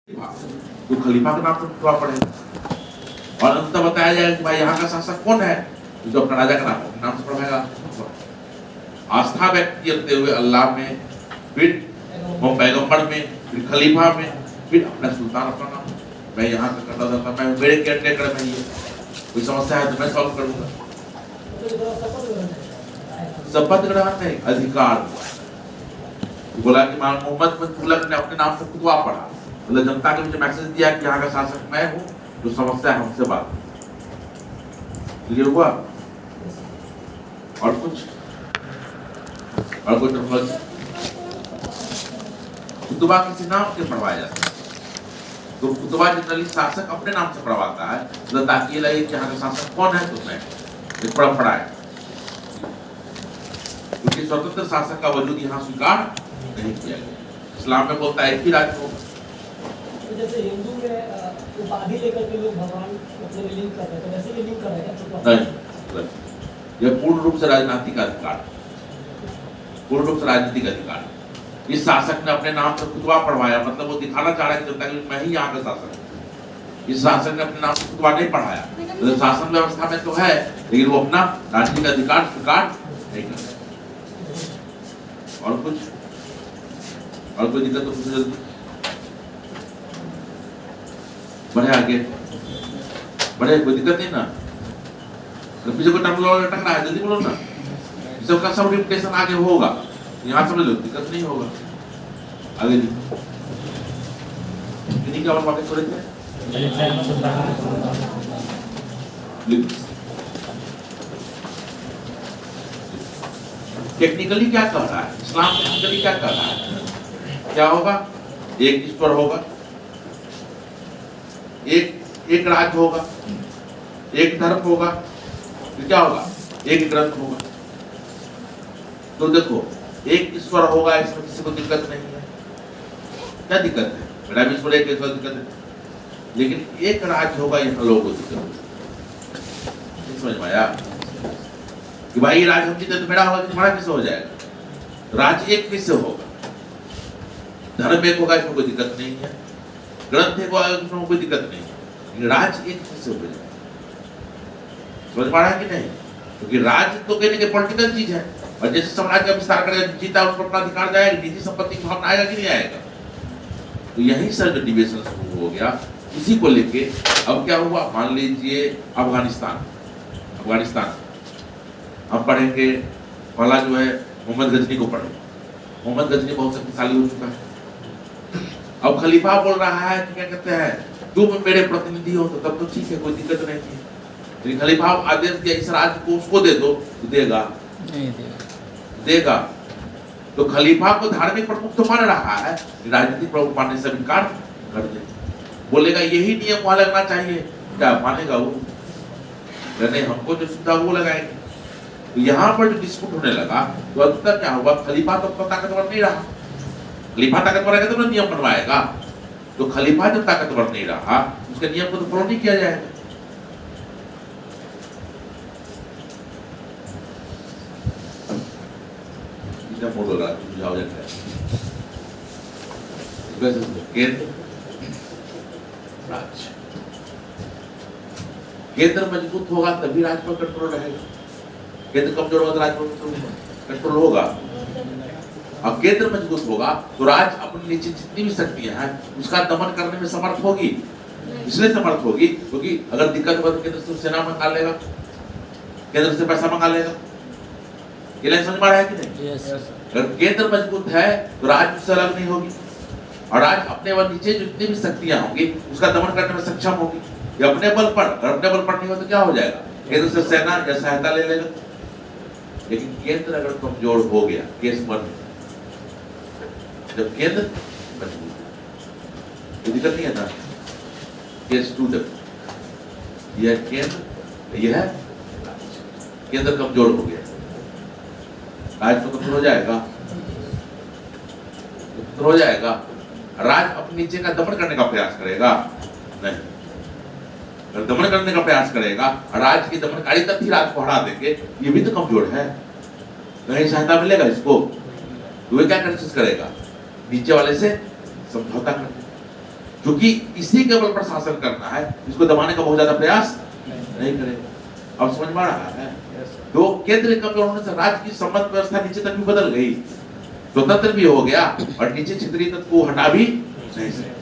तो खलीफा का नाम तो फतवा पड़ेगा और अंत बताया जाएगा कि भाई यहाँ का शासक कौन है, जो अपना राजा का नाम से पढ़ाएगा। आस्था व्यक्त करते हुए अल्लाह में, फिर वो पैगंबर में, फिर खलीफा में, फिर अपना सुल्तान अपना नाम, मैं यहाँ का करता था, मैं मेरे केयर टेकर में ये कोई समस्या है तो मैं सॉल्व करूंगा। शपथ ग्रहण नहीं, अधिकार बोला कि मोहम्मद बिन तुगलक ने अपने नाम से फतवा पढ़ा, मतलब जनता के बीच मैसेज दिया कि यहाँ का शासक मैं हूँ, जो समस्या है हमसे बात। क्लियर हुआ? और कुछ खुतबा किसी नाम से पढ़वाया जाता है, तो खुतबा जनरली शासक अपने नाम से पढ़वाता है, तो ताकि लगे कि यहाँ का शासक कौन है, तो मैं पढ़ाए, क्योंकि स्वतंत्र शासक का वजूद यहाँ स्वीकार नहीं किया गया। इस्लाम में बोलता है एक ही राज्य होगा। जैसे हिंदू में उपाधि लेकर के लोग भगवान मतलब लिंक कर रहे हैं, तो वैसे ही लिंक कर रहे हैं नहीं, यह पूर्ण रूप से राजनीतिक अधिकार, पूर्ण रूप से राजनीतिक अधिकार। इस शासक ने अपने नाम से खुतबा पढ़वाया, मतलब वो दिखाना चाह रहा है कि जनता के मैं ही यहाँ का शासक हूँ। इस शासक ने अपने नाम से खुतबा नहीं पढ़ाया, तो शासन व्यवस्था में तो है, लेकिन वो अपना राजनीतिक अधिकार स्वीकार नहीं कर रहा। और कुछ और कोई दिक्कत तो पूछो जल्दी, बढ़े आगे बढ़े, कोई दिक्कत नहीं ना। पीछे कोई टर्मिनोलॉजी अटक रहा है, जल्दी बोलो ना, सबका सब रिप्लेसन आगे होगा, यहाँ समझ लो, दिक्कत नहीं होगा। आगे नहीं क्या और बातें कर रहे थे, टेक्निकली क्या कह रहा है इस्लाम, टेक्निकली क्या कह रहा है, क्या होगा, एक ईश्वर होगा, एक राज्य होगा, एक धर्म होगा, फिर क्या होगा, एक ग्रंथ होगा। तो देखो एक ईश्वर होगा, इसमें किसी को दिक्कत नहीं है, क्या दिक्कत है, मेरा भी ईश्वर एक दिक्कत है, लेकिन एक राज्य होगा, यहाँ लोगों को दिक्कत है। समझ में आया कि भाई राज्य हम जीते तो मेरा होगा, तुम्हारा किससे हो जाएगा, राज्य एक किससे होगा, धर्म एक होगा, इसमें कोई दिक्कत नहीं है, ग्रंथ एक होगा, इसमें कोई दिक्कत नहीं है, राज्य एक किससे हो जाएगा। समझ पा रहा है कि नहीं, क्योंकि राज्य तो कहने के पॉलिटिकल चीज है, और जैसे समाज का विस्तार करेगा, जीता उस पर अपना अधिकार जाएगा, निजी संपत्ति की भावना आएगा कि नहीं आएगा। तो यही सर डिविजन शुरू हो गया इसी को लेके। अब क्या हुआ, मान लीजिए अफगानिस्तान हम पढ़ेंगे, पहला जो है मोहम्मद गजनी को पढ़ेंगे, मोहम्मद गजनी बहुत शक्तिशाली हो चुका है। अब खलीफा बोल रहा है कि क्या कहते हैं, तुम मेरे प्रतिनिधि हो, तो तब तो ठीक है, कोई दिक्कत नहीं थी, लेकिन खलीफा आदेश दिया इस राज्य को उसको दे दो, तो देगा नहीं, देगा। तो खलीफा को धार्मिक प्रमुख तो मान रहा है, राजनीतिक प्रमुख मानने से इनकार कर दे, बोलेगा यही नियम वहां लगना चाहिए, क्या मानेगा वो, नहीं हमको जो सुविधा वो लगाएंगे। तो यहाँ पर जो डिस्प्यूट होने लगा, तो अंतर क्या हुआ, खलीफा तो ताकतवर नहीं रहा, खलीफा ताकतवर है तो नियम बनवाएगा, तो खलीफा जब ताकतवर नहीं रहा, उसके नियम को तो फॉलो नहीं किया जाएगा। मोड़ लगा बुझाओ जाता है, केंद्र मजबूत होगा तभी राज्य पर कंट्रोल रहेगा, केंद्र कमजोर होगा तो राज्य पर कंट्रोल होगा। अब केंद्र मजबूत होगा तो राज्य अपने नीचे जितनी भी शक्तियां हैं उसका दमन करने में समर्थ होगी, इसलिए समर्थ होगी क्योंकि अगर दिक्कत हो तो केंद्र से सेना मंगा लेगा, केंद्र से पैसा मंगा लेगा। ये लाइन समझ में आ रहा है कि नहीं? अगर केंद्र मजबूत है तो राज्य उससे अलग नहीं होगी, और राज्य अपने व नीचे जितनी भी शक्तियां होंगी उसका दमन करने में सक्षम होगी। ये अपने बल पर नहीं हो तो क्या हो जाएगा, केंद्र से सेना या सहायता ले लेगा। लेकिन केंद्र अगर कमजोर हो गया, केस वन, जब केंद्र मजबूत है तो दिक्कत नहीं है ना। केस टू, जब यह केंद्र, यह केंद्र कमजोर हो गया, राज्य तो कमजोर हो जाएगा, राज्य अपने नीचे का दमन करने का प्रयास करेगा नहीं, अगर दमन करने का प्रयास करेगा, राज्य की दमनकारी तब भी राज्य को हरा देंगे, ये भी तो कमजोर है, नहीं सहायता मिलेगा इसको, तो वे क्या कोशिश करेगा, नीचे वाले से समझौता करने, क्योंकि इसी के बल पर शासन करना है, इसको दबाने का बहुत ज्यादा प्रयास नहीं करेगा। अब समझ में आ रहा है? तो केंद्र कमजोर होने से राज्य की संबंध व्यवस्था नीचे तक भी बदल गई, स्वतंत्र भी हो गया और नीचे क्षेत्रीय तत्व को हटा भी नहीं सकते।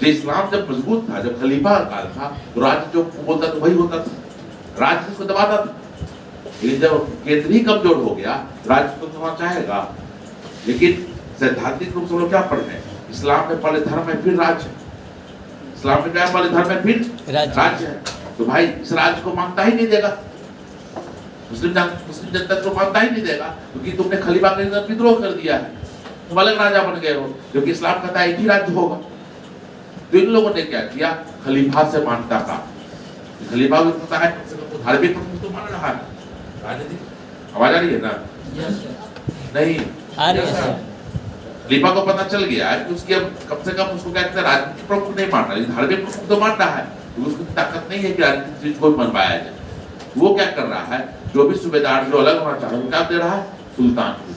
जो इस्लाम जब मजबूत था, जब खलीफा काल था, तो राज्य जो बोलता तो वही होता था, राज्य उसको दबाता था। लेकिन जब केंद्र ही कमजोर हो गया, राज्य तो दबाना चाहेगा। लेकिन सैद्धांतिक रूप से हम लोग क्या पढ़ रहे हैं? इस्लाम में पहले धर्म है फिर राज्य, इस्लाम में क्या है? पहले धर्म है फिर राज्य है। तो भाई इस राज्य को मानता ही नहीं देगा, मुस्लिम जनता को मानता ही नहीं देगा, क्योंकि तुमने खलीफा के अंदर विद्रोह कर दिया है, तुम अलग राजा बन गए हो, क्योंकि इस्लाम कहता है एक ही राज्य होगा। तो इन लोगों ने क्या किया? खलीफा से मानता था, खलीफा भी पता है धार्मिक तो मान रहा है, राजनीतिक आवाज आ रही है ना? नहीं आ रही है। खलीफा को पता चल गया है कि उसके कम से कम उसको क्या कहते हैं, राजनीतिक प्रमुख नहीं मान रहा, धार्मिक प्रमुख तो मान रहा है, तो उसकी ताकत नहीं है कि राजनीतिक चीज को मनवाया जाए। वो क्या कर रहा है? जो भी सूबेदार जो अलग होना चाह रहा है, वो क्या दे रहा है? सुल्तान को।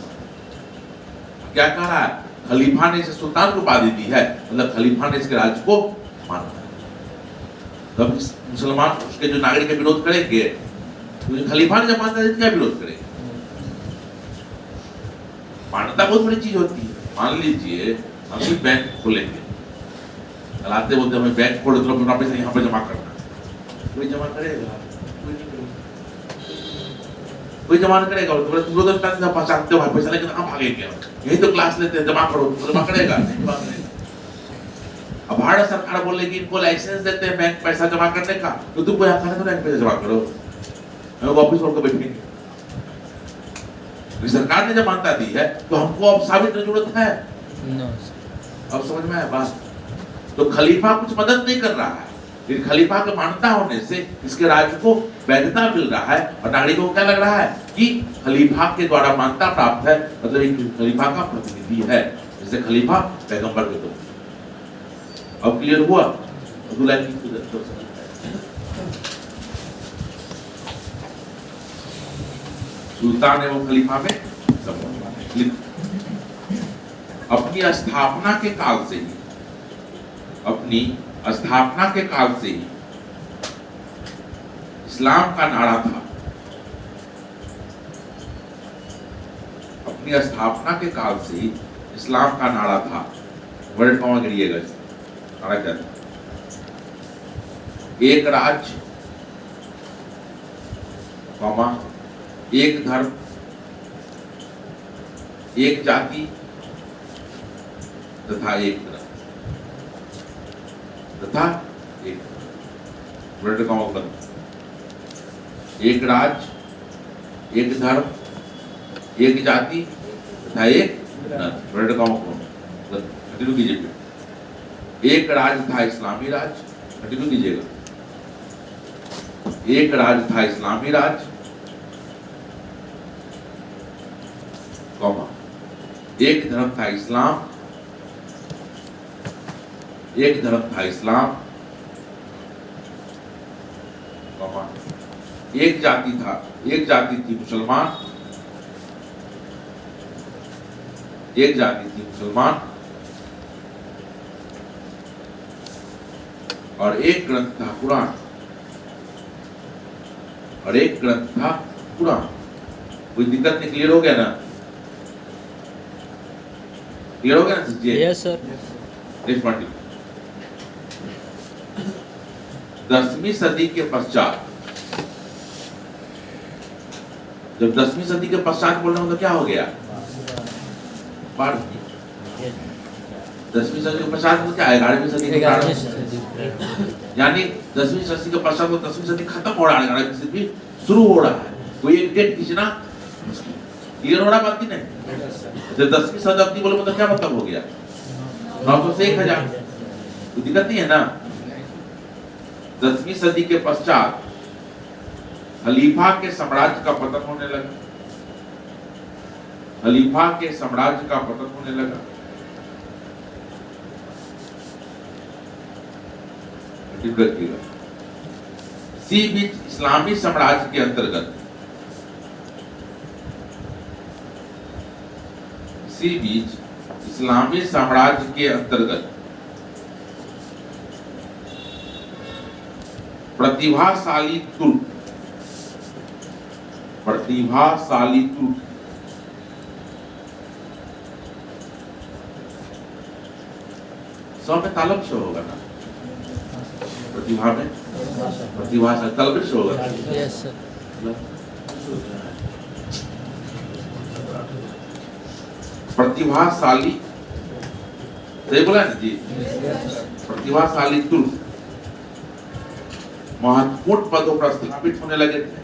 क्या कह रहा है? खलीफा ने इसे सुल्तान को उपाधि दी है, मतलब खलीफा ने इसके राज्य को माना। तब मुसलमान उसके जो नागरिक विरोध करेंगे, तो खलीफा ने जब मानता है क्या विरोध करेंगे? मान्यता बहुत बड़ी चीज होती है। मान लीजिए हम भी बैंक खोलेंगे, चलाते बोलते हमें बैंक खोले तो अपना पैसा यहाँ पे जमा करना, कोई जमा करेगा? कोई जमा नहीं करेगा। तो तुम लोग पहचानते हो पैसा लेकर कहाँ भागेंगे? यही तो क्लास लेते हैं, जमा करो, जमा करेगा नहीं? अब भारत सरकार बोलेगी इनको लाइसेंस देते हैं बैंक पैसा जमा करने का, तो तुमको यहाँ खाने तो बैंक पैसा जमा करो, ऑफिस छोड़ कर बैठेंगे। सरकार ने जब मान्यता दी है तो हमको अब साबित करने की जरूरत है। अब समझ में आया बात? तो खलीफा कुछ मदद नहीं कर रहा है, लेकिन खलीफा के मान्यता होने से इसके राज्य को वैधता मिल रहा है और नागरिकों को क्या लग रहा है कि खलीफा के द्वारा मान्यता प्राप्त है, मतलब एक खलीफा का प्रतिनिधि है, जैसे खलीफा पैगंबर के तो। अब क्लियर हुआ? सुल्तान एवं खलीफा में संबंध। अपनी स्थापना के काल से ही, अपनी स्थापना के काल से ही इस्लाम का नारा था। अपनी स्थापना के काल से ही इस्लाम का नारा था। वर्ड कॉमा गिरिएगा, नारा क्या था? एक राज्य, कॉमा, एक धर्म, एक जाति तथा एक धर्म, तथा एक वर्ड कॉमा बंद। एक राज्य, एक धर्म, एक जाति तथा एक वर्ड कॉमा बंद। कंटिन्यू कीजिए। एक राज्य था इस्लामी राज्य, कंटिन्यू कीजिएगा। एक राज्य था इस्लामी राज्य, कॉमा, एक धर्म था इस्लाम, एक धर्म था इस्लाम, कॉमा, एक जाति था, एक जाति थी मुसलमान, एक जाति थी मुसलमान, और एक ग्रंथ था कुरान, और एक ग्रंथ था कुरान। कोई दिक्कत नहीं? क्लियर हो गया ना? क्लियर हो गया ना जी? Yes sir. Next point. 10वीं सदी के पश्चात, जब 10वीं सदी के पश्चात बोलने में तो क्या हो गया? 10वीं सदी के पश्चात तो क्या है? 11वीं सदी के प्रारंभ, यानी 10वीं सदी के पश्चात तो 10वीं सदी खत्म हो रहा है, 11वीं सदी शुरू हो रहा है। कोई एक डेट खींचना क्लियर हो रहा बात की नहीं? जब 10वीं शताब्दी बोले मतलब क्या मतलब हो गया? 900 से 1000, कोई दिक्कत नहीं है ना? 10वीं सदी के पश्चात खलीफा के साम्राज्य का पतन होने लगा। खलीफा के साम्राज्य का पतन होने लगा। इसी बीच इस्लामी साम्राज्य के अंतर्गत, इसी बीच इस्लामी साम्राज्य के अंतर्गत प्रतिभाशाली तुर्क, प्रतिभाशाली तुर्क, में तालब से होगा ना, प्रतिभा में प्रतिभाशाली तालब से होगा। Yes sir. प्रतिभाशाली, सही बोला ना जी? प्रतिभाशाली तुर्क महत्वपूर्ण पदों पर स्थापित होने लगे थे,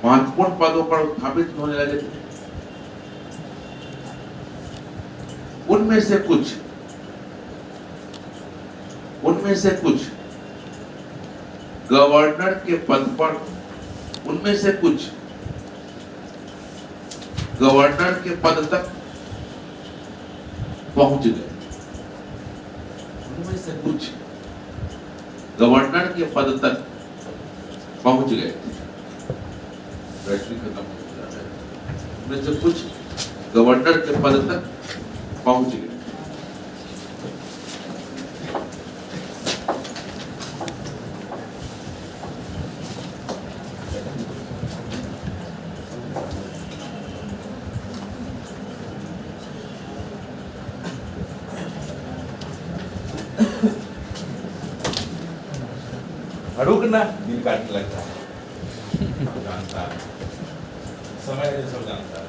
महत्वपूर्ण पदों पर स्थापित होने लगे थे। उनमें से कुछ गवर्नर के पद पर, उनमें से कुछ गवर्नर के पद तक पहुंच गए, उनमें से कुछ गवर्नर के पद तक पहुंच गए। बैटरी खत्म हो जाता है। उनमें से कुछ गवर्नर के पद तक पहुंच गए। रुकना, दिल काटने लगता है, जानता है, समय सब जानता है।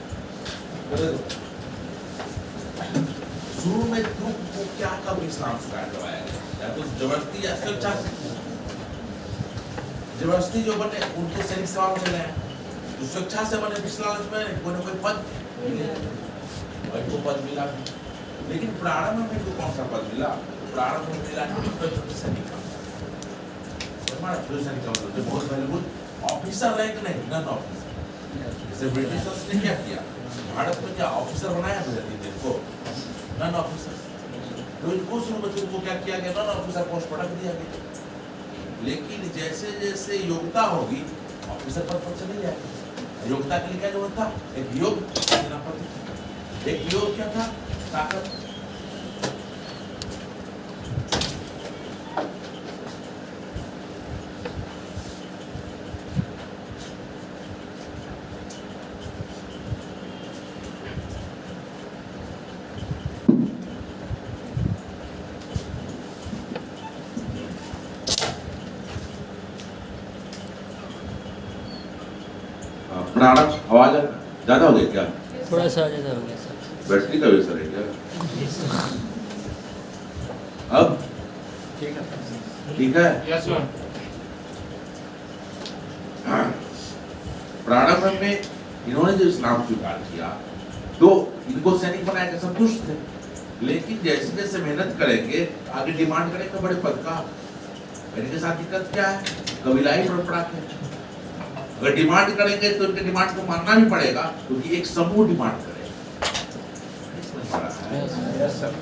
शुरू में तुम को क्या कब इस्लाम सिखाया करवाया गया, या तो जबरदस्ती या स्वेच्छा से। जबरदस्ती जो बने उनके सैनिक सभा में चले हैं, तो स्वेच्छा से बने इस्लाम में कोई ना कोई पद मिले, वही को पद मिला। लेकिन प्रारंभ में तो कौन सा पद मिला? प्रारंभ में मिला छोटे सैनिक, बहुत वैल्यूबल ऑफिसर रैंक नहीं, नन ऑफिसर। जैसे ब्रिटिशर्स ने क्या किया, भारत में क्या ऑफिसर बनाया को, नन ऑफिसर। तो इनको शुरू में तुमको क्या किया गया, नन ऑफिसर पोस्ट पर रख दिया गया। लेकिन जैसे जैसे योग्यता होगी ऑफिसर पद पर चली जाएगी। योग्यता के लिए क्या जरूरत था? एक योग सेनापति, एक योग क्या था? ताकत। प्रारंभ आवाज ज्यादा हो गई क्या? थोड़ा सा ज्यादा हो गया सर। बैटरी का वैसा है क्या? अब ठीक है। Yes sir. प्रारंभ में इन्होंने जो इस्लाम स्वीकार किया तो इनको सैनिक बनाया के संतुष्ट थे। लेकिन जैसे जैसे मेहनत करेंगे, आगे डिमांड करेंगे बड़े पद का। इनके साथ दिक्कत क्या है? कबीलाई परंपरा के। अगर डिमांड करेंगे तो उनके डिमांड को मानना भी पड़ेगा, क्योंकि एक समूह डिमांड करेगा।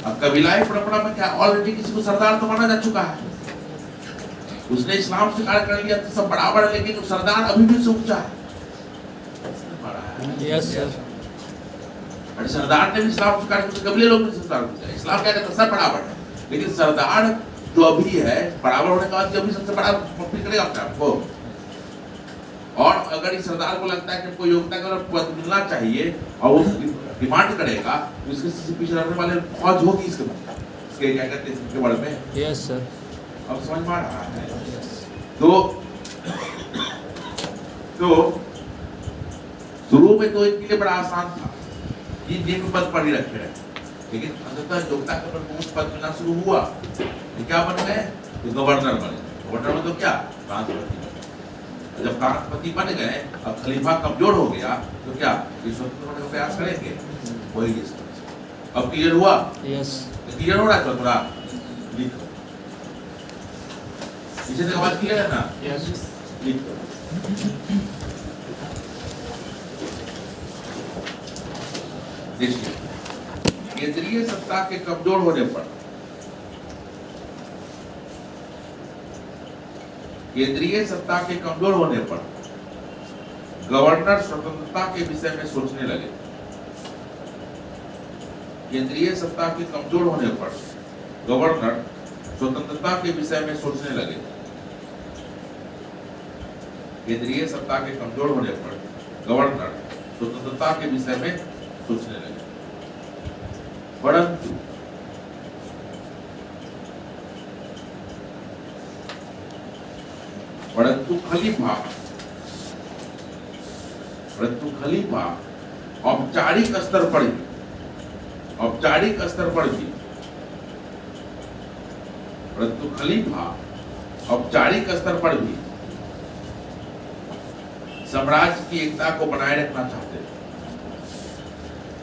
अब कबीलाई परंपरा में क्या ऑलरेडी किसी को सरदार तो माना जा चुका है, उसने इस्लाम स्वीकार कर लिया तो सब बराबर है, लेकिन सरदार अभी भी से ऊंचा है। Yes sir. अरे सरदार ने भी इस्लाम स्वीकार किया, कबीले लोग भी स्वीकार किया। इस्लाम क्या कहता है? सब बराबर है, लेकिन सरदार जो अभी है बराबर होने के बाद अभी सबसे बड़ा फील करेगा अपने आप को। और अगर इस सरदार को लगता है कि कोई योग्यता का पद मिलना चाहिए और वो डिमांड करेगा, तो इसके पीछे रहने वाले फौज होगी इसके क्या कहते हैं इसके बारे में। Yes sir. अब समझ में आ रहा है? तो शुरू में तो इनके लिए बड़ा आसान था कि जिन पद पर ही रखे रहे, लेकिन अंततः योग्यता के प्रमुख पद मिलना शुरू हुआ तो क्या बन गए? तो गवर्नर बने। गवर्नर में तो क्या? प्रांतपति। जब प्रांतपति बन गए, अब खलीफा कमजोर हो गया तो क्या स्वतंत्र होने का प्रयास करेंगे? वही अब क्लियर हुआ? यस। क्लियर हो रहा है? थोड़ा लिखो, इसे तक बात क्लियर है ना? यस। लिखो। देखिए, केंद्रीय सत्ता के कमजोर होने पर गवर्नर स्वतंत्रता के विषय में सोचने लगे। केंद्रीय सत्ता के कमजोर होने पर गवर्नर स्वतंत्रता के विषय में सोचने लगे। केंद्रीय सत्ता के कमजोर होने पर गवर्नर स्वतंत्रता के विषय में सोचने लगे। परंतु खलीफा औपचारिक स्तर पर भी साम्राज्य की एकता को बनाए रखना चाहते थे।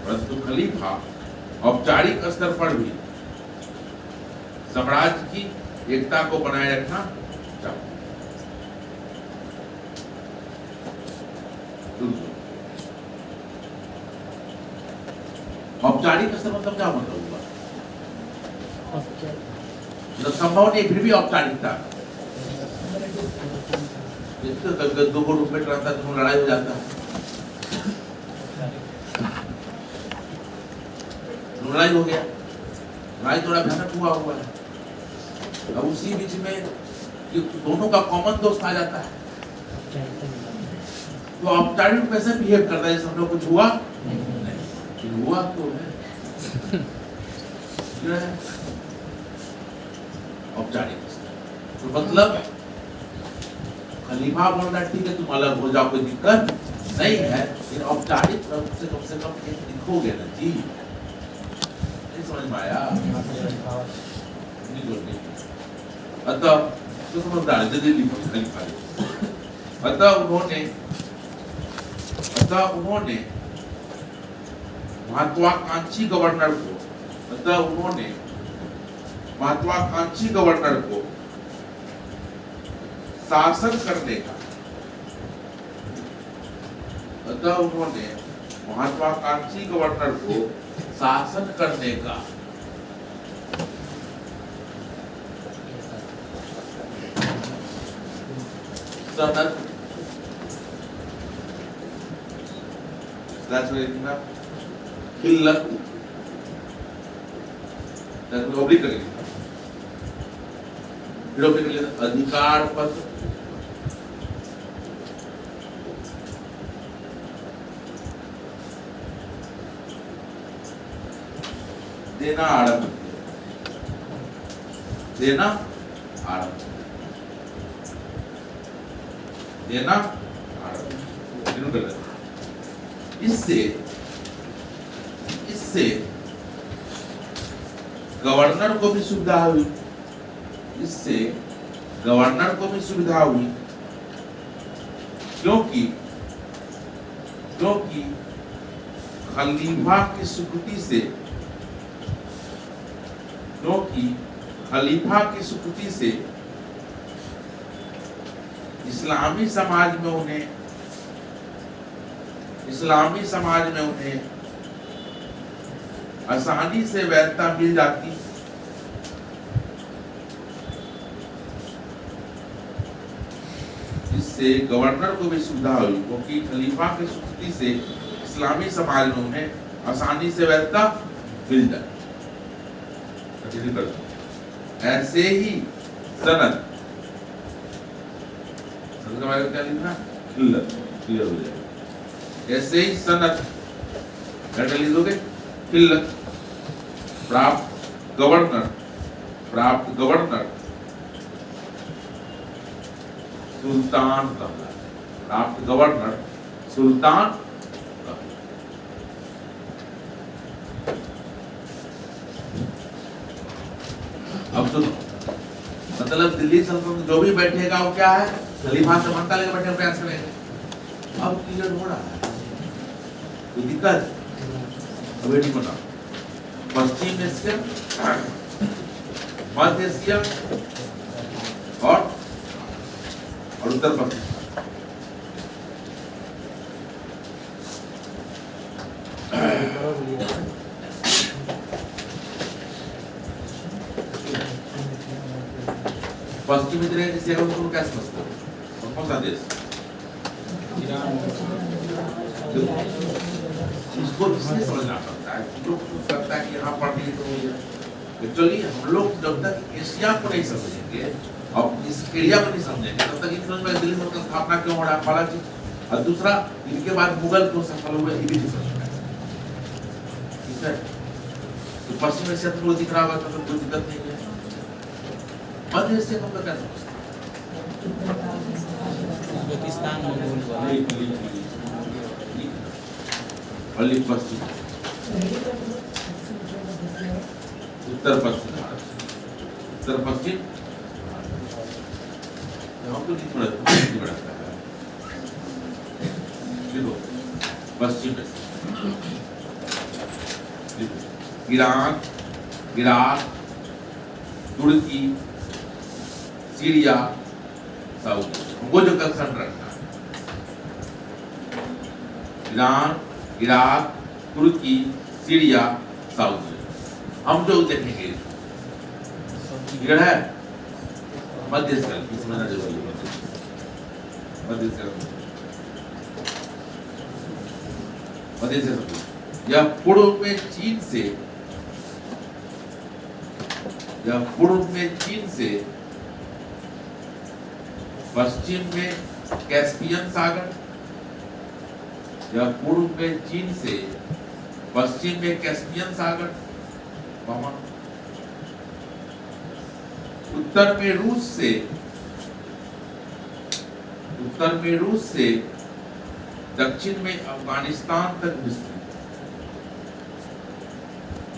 परंतु खलीफा औपचारिक स्तर पर भी साम्राज्य की एकता को बनाए रखना चाहते। औपचारिक स्तर मतलब क्या मतलब हुआ? मतलब संभव नहीं, फिर भी औपचारिकता। दो को रूप में रहता तो लड़ाई हो जाता है, लड़ाई हो गया, लड़ाई थोड़ा भयानक हुआ है। अब उसी बीच में दोनों का कॉमन दोस्त आ जाता है, तो औपचारिक कैसे बिहेव करता है? सब लोग कुछ हुआ नहीं, हुआ तो है औपचारिक। तो मतलब खलीफा बोल रहा है ठीक है तुम अलग हो जाओ, कोई दिक्कत नहीं है, लेकिन औपचारिक रूप से कम दिखोगे ना जी। नहीं समझ में आया? अतः तो समझदार है दिल्ली में खलीफा। अतः उन्होंने महत्वाकांक्षी गवर्नर को शासन करने का सनद खिल्लत अधिकार पत्र देना आरंभ इससे गवर्नर को भी सुविधा हुई, क्योंकि खलीफा की स्वीकृति से इस्लामी समाज में उन्हें आसानी से वैधता मिल जाती। इससे गवर्नर को भी सुविधा हुई, क्योंकि खलीफा की स्वीकृति से इस्लामी समाज में उन्हें आसानी से वैधता मिल जाती। ऐसे ही सनद का क्या लिखना? खिल्लत, क्लियर हो जाएगा। ऐसे ही सनद क्या लिखोगे? खिल्लत। प्राप्त गवर्नर सुल्तान कहलाता है। प्राप्त गवर्नर सुल्तान। अब सुनो, मतलब दिल्ली सल्तनत जो भी बैठेगा वो क्या है? खलीफा से मानता लेके बैठे प्रयास करेंगे। अब क्लियर हो रहा है, कोई दिक्कत अभी नहीं बना। पश्चिम एशिया, मध्य एशिया और उत्तर पश्चिम। पश्चिमी एशिया को तुम क्या समझते हो? कौन सा देश? इसको इसलिए समझना पड़ता है, लोग लगता है कि यहाँ पढ़ लिए तो एक्चुअली हम लोग जब तक एशिया को नहीं समझेंगे अब इस क्रिया को नहीं समझेंगे तब तक इस समझ में दिल्ली में स्थापना क्यों हो रहा है पहला चीज। और दूसरा इनके बाद मुगल क्यों सफल हुए ये भी नहीं समझ में आया। ठीक है, तो पश्चिम एशिया तो दिख रहा होगा तो कोई दिक्कत नहीं है। मध्य एशिया को क्या समझते उज्बेकिस्तान मंगोल हैं पश्चिम उत्तर पश्चिम उत्तर पश्चिम हमको नहीं पड़ा देखो पश्चिम ईरान इराक तुर्की सीरिया साउथ वो जो कंसर्न रखना ईरान इराक तुर्की सीरिया साउथ हम जो देखेंगे है मध्य एशिया समझना जरूरी है। मध्य एशिया यह पूर्व में चीन से पश्चिम में कैस्पियन सागर या पूर्व में चीन से पश्चिम में कैस्पियन सागर उत्तर में रूस से दक्षिण में अफगानिस्तान तक विस्तृत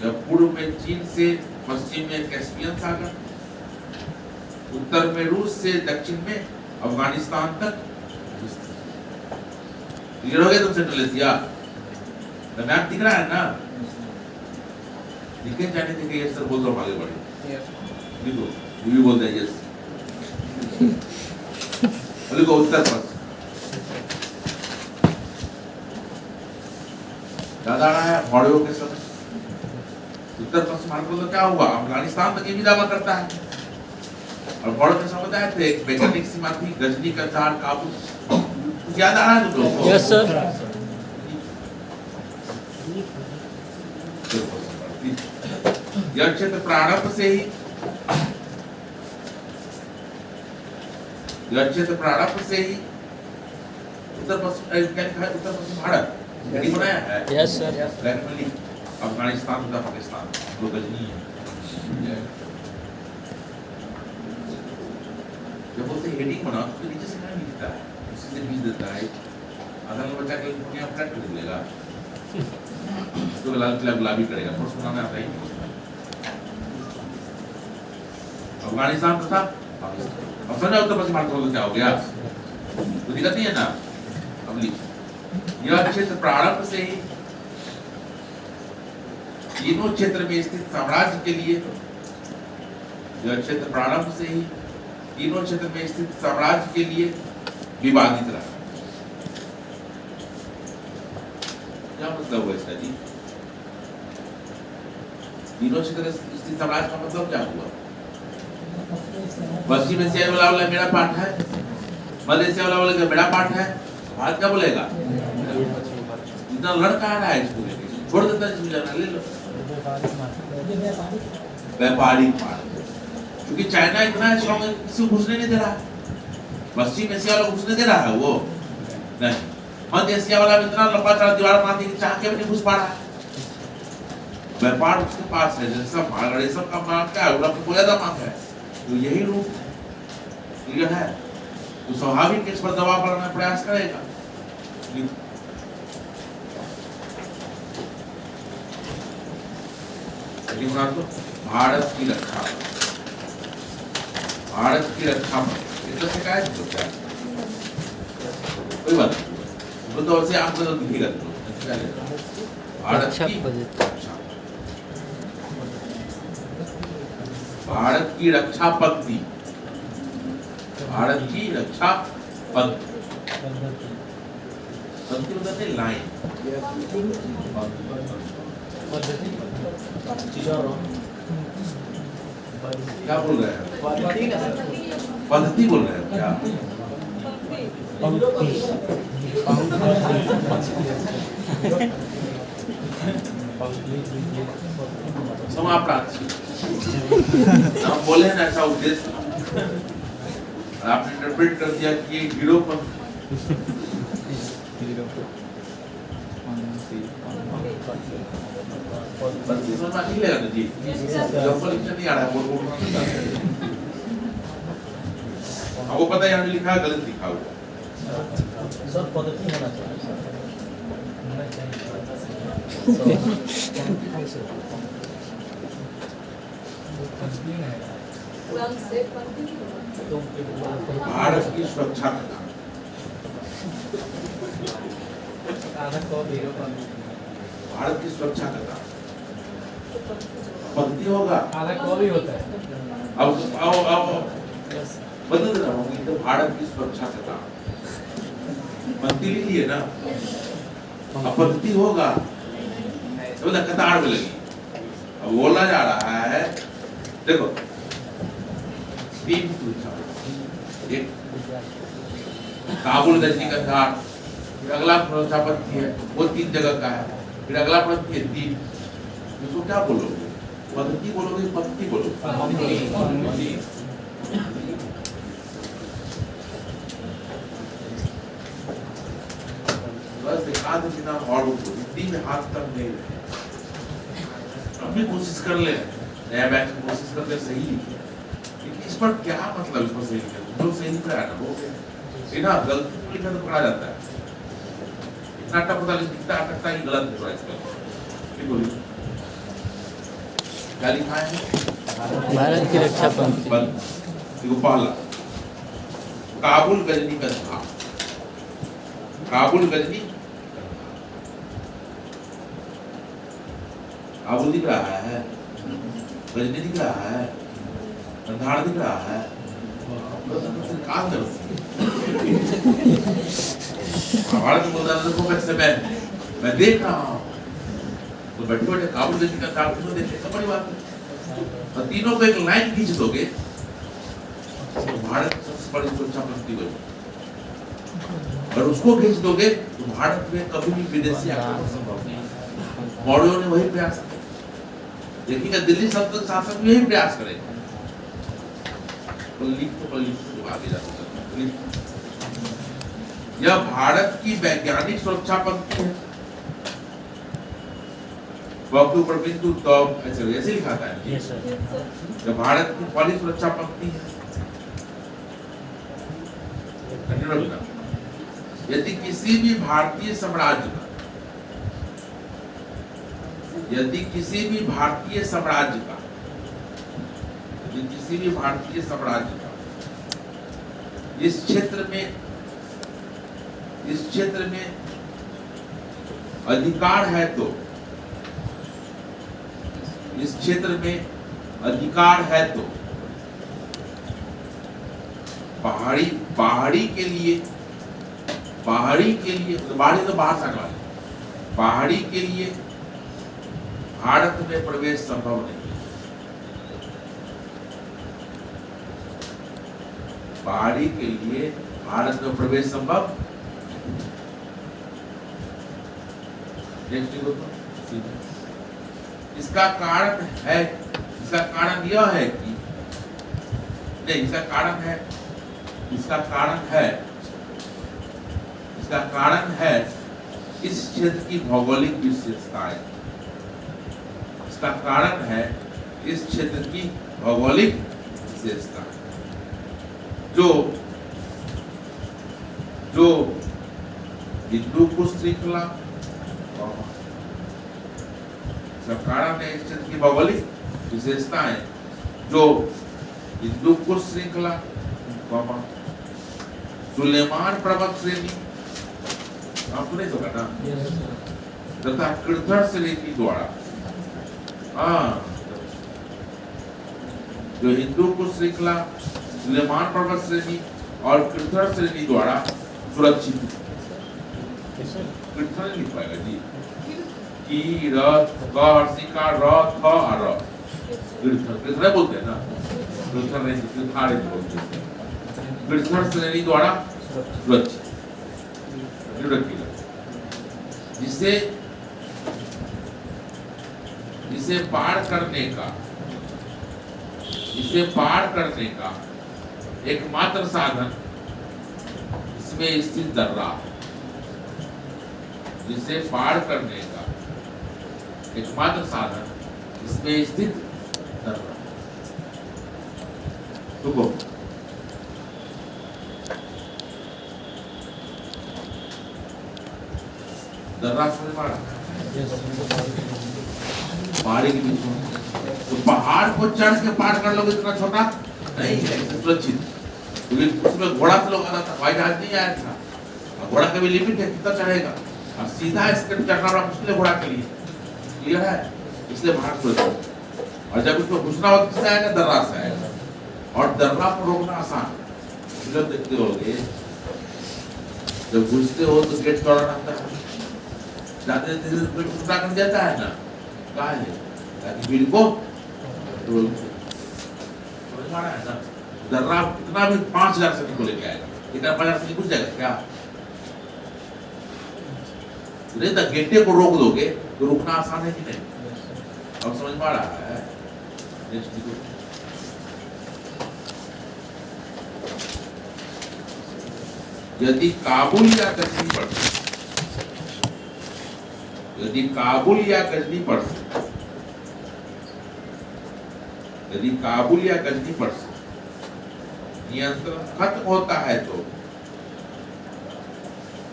या पूर्व में चीन से पश्चिम में कैस्पियन सागर उत्तर में रूस से दक्षिण में अफगानिस्तान तक क्लियर हो गया तुम सेंट्रल एशिया मैप दिख रहा है ना दिखे जाने थे कि ये सर बोल रहा आगे बढ़े देखो ये भी बोलते हैं यस बोले को उत्तर पश्चिम ज्यादा आ रहा है हॉड़ियों के समय उत्तर पश्चिम भारत में तो क्या हुआ अफगानिस्तान तक ये भी दावा करता है और बड़ों के समुदाय थे एक वैज्ञानिक सीमा थी गजनी कंधार काबुल कुछ याद आ रहा है तुमको यस सर यह क्षेत्र प्रारंभ से ही उत्तर पश्चिम भारत नहीं बनाया है यस सर अफगानिस्तान तथा पाकिस्तान दो गजनी है जब बोलते हेडिंग बना तो नीचे से क्या लिखता है उसी से बीज देता है आधा बच्चा के पुण्य फ्लैट कर देगा तो लाल किला गुलाबी करेगा और सुनाना आता ही अफगानिस्तान तथा पाकिस्तान अब समझा उत्तर पश्चिम भारत को क्या हो गया तो दिक्कत नहीं है ना अब यह क्षेत्र प्रारंभ से ही तीनों क्षेत्र में स्थित साम्राज्य के लिए यह क्षेत्र प्रारंभ से ही तीनों क्षेत्र में स्थित साम्राज्य के लिए विवादित रहा क्या मतलब हुआ इसका जी तीनों क्षेत्र में स्थित साम्राज्य का मतलब क्या हुआ पश्चिम एशिया वाला वाला मेरा पाठ है मध्य एशिया वाला वाला मेरा पाठ है भारत क्या बोलेगा इतना लड़का आ रहा है इसको छोड़ देता है इसमें जाना ले लो व्यापारिक मार्ग क्योंकि चाइना इतना स्ट्रॉन्ग है किसी को घुसने नहीं दे रहा पश्चिम एशिया वाला घुसने दे रहा है वो नहीं मध्य एशिया वाला इतना लंबा चौड़ा दीवार बनाती है कि चाह के भी नहीं घुस पा रहा है व्यापार उसके पास है जैसा भागड़े सब का मांग क्या है उनका कोई ज्यादा मांग है तो यही रूप क्लियर है तो स्वाभाविक इस पर दबाव बनाने का प्रयास करेगा तो भारत की रक्षा इतना शिकायत तो क्या कोई बात नहीं वो तो वैसे आपको तो दिखेगा भारत की रक्षा पद्धति मतलब लाइन क्या बोल रहे हैं पद्धति बोल रहे हैं क्या समाप्त हम बोले ना ऐसा उद्देश्य आपने इंटरप्रेट कर दिया कि ये हीरोपन, समझ में नहीं लगा जी, जब लिखना नहीं आ रहा है वो आपको पता है यहाँ लिखा है गलत लिखा हुआ। सब पद्धति होना चाहिए। भारत की सुरक्षा का भारत की सुरक्षा का काम पद्धति होगा। होता है। अब बदल रहा हूँ तो भारत की सुरक्षा का काम पद्धति लिख लिए ना, अब पद्धति होगा तो कतार में लगी। अब बोला जा रहा है, देखो तीन सुरक्षा, एक काबुल गजनी का घाट, फिर अगला सुरक्षा पद्धति है वो 3 जगह का है, फिर अगला पद्धति है 3। इसको क्या बोलोगे, पद्धति बोलोगे पद्धति बोलोगे? बस एकाध बिना और हिंदी में हाथ तक नहीं रहे। अब भी कोशिश कर ले, नया बैच में कोशिश कर ले सही लिखे, लेकिन इस पर क्या मतलब, इस पर सही लिखे जो सही लिखा है ना वो बिना गलती लिखा तो पढ़ा जाता है। इतना टपटा लिखता अटकता ही गलत है इस पर। बोलिए क्या लिखा है? भारत की रक्षा पंक्ति। देखो पहला काबुल गजनी का घाट, काबुल गजनी काबुल दिख रहा है, गजनी दिख रहा है, कंधार दिख रहा है, काम कर भारत को वैसे मैं देख रहा हूँ तो बैठे बैठे काबुल गजनी का घाट क्यों देखते हैं? बड़ी बात है। और तीनों को एक लाइन खींच दोगे तो भारत सबसे बड़ी सुरक्षा पंक्ति बनी। और उसको खींच दोगे तो भारत में कभी भी विदेशी आक्रमण संभव नहीं। मौर्यों ने वही प्रयास किया, देखिएगा दिल्ली सल्तनत शासक भी यही प्रयास करेगा। तो आगे जा सकते हैं। यह भारत की वैज्ञानिक सुरक्षा पंक्ति है। वह के ऊपर बिंदु तो ऐसे लिखा था यह भारत की पहली सुरक्षा पंक्ति है। यदि किसी भी भारतीय साम्राज्य का, यदि किसी भी भारतीय साम्राज्य का, यदि किसी भी भारतीय साम्राज्य का इस क्षेत्र में अधिकार है तो, इस क्षेत्र में अधिकार है तो पहाड़ी के लिए बाहरी तो बाहर से आने वाले, पहाड़ी के लिए भारत में प्रवेश संभव नहीं है। पहाड़ी के लिए भारत में प्रवेश संभव। इसका कारण है, इसका कारण यह है कि नहीं, इसका कारण है, इसका कारण है इस क्षेत्र की भौगोलिक विशेषताएं। इसका कारण है इस क्षेत्र की भौगोलिक विशेषता जो हिंदू कुश श्रृंखला, इसका कारण है इस क्षेत्र की भौगोलिक विशेषताएं जो हिंदू कुश श्रृंखला, सुलेमान पर्वत श्रेणी, आपको नहीं सुना ना, तथा कृथर श्रेणी द्वारा, जो हिंदू कुश श्रृंखला, सुलेमान पर्वत श्रेणी और कृथर श्रेणी द्वारा सुरक्षित। कृथर नहीं लिख पाएगा जी, की रथ का हर्षिका रथ का र कृथर बोलते हैं ना, कृथर नहीं कृथार बोलते हैं। कृथर श्रेणी द्वारा सुरक्षित रखिएगा, जिसे पार करने का एकमात्र साधन इसमें स्थित दर्रा, जिसे पार करने का एकमात्र साधन इसमें स्थित दर्रा। रुको, दर्रा समझ पा रहा? पहाड़ी के बीच में, तो पहाड़ को चढ़ के पार कर लोगे इतना छोटा नहीं है, सुरक्षित। क्योंकि उसमें घोड़ा से लोग आना था, हवाई जहाज नहीं आया था, और घोड़ा का भी लिमिट है कितना चढ़ेगा, और सीधा इसके चढ़ना बड़ा मुश्किल है घोड़ा के लिए, क्लियर है? इसलिए पहाड़ सुरक्षित। और जब उसको घुसना हो किससे आएगा? दर्रा से आएगा। और दर्रा को रोकना आसान, जब देखते होगे जब घुसते हो तो गेट तोड़ना रहता है, जाते धीरे धीरे टूटा कर जाता है ना, कहा है ताकि भीड़ को समझ में है ना। दर्रा कितना भी 5000 सैनिक को लेके आएगा, इतना 5000 सैनिक घुस जाएगा क्या? नहीं तो गेटे को रोक दोगे तो रुकना आसान है कि नहीं? अब समझ में आ रहा है? यदि काबुल या गजनी पड़ से, यदि काबुल या गजनी पड़ से, यदि काबुल या गजनी पड़ से नियंत्रण खत्म होता है तो,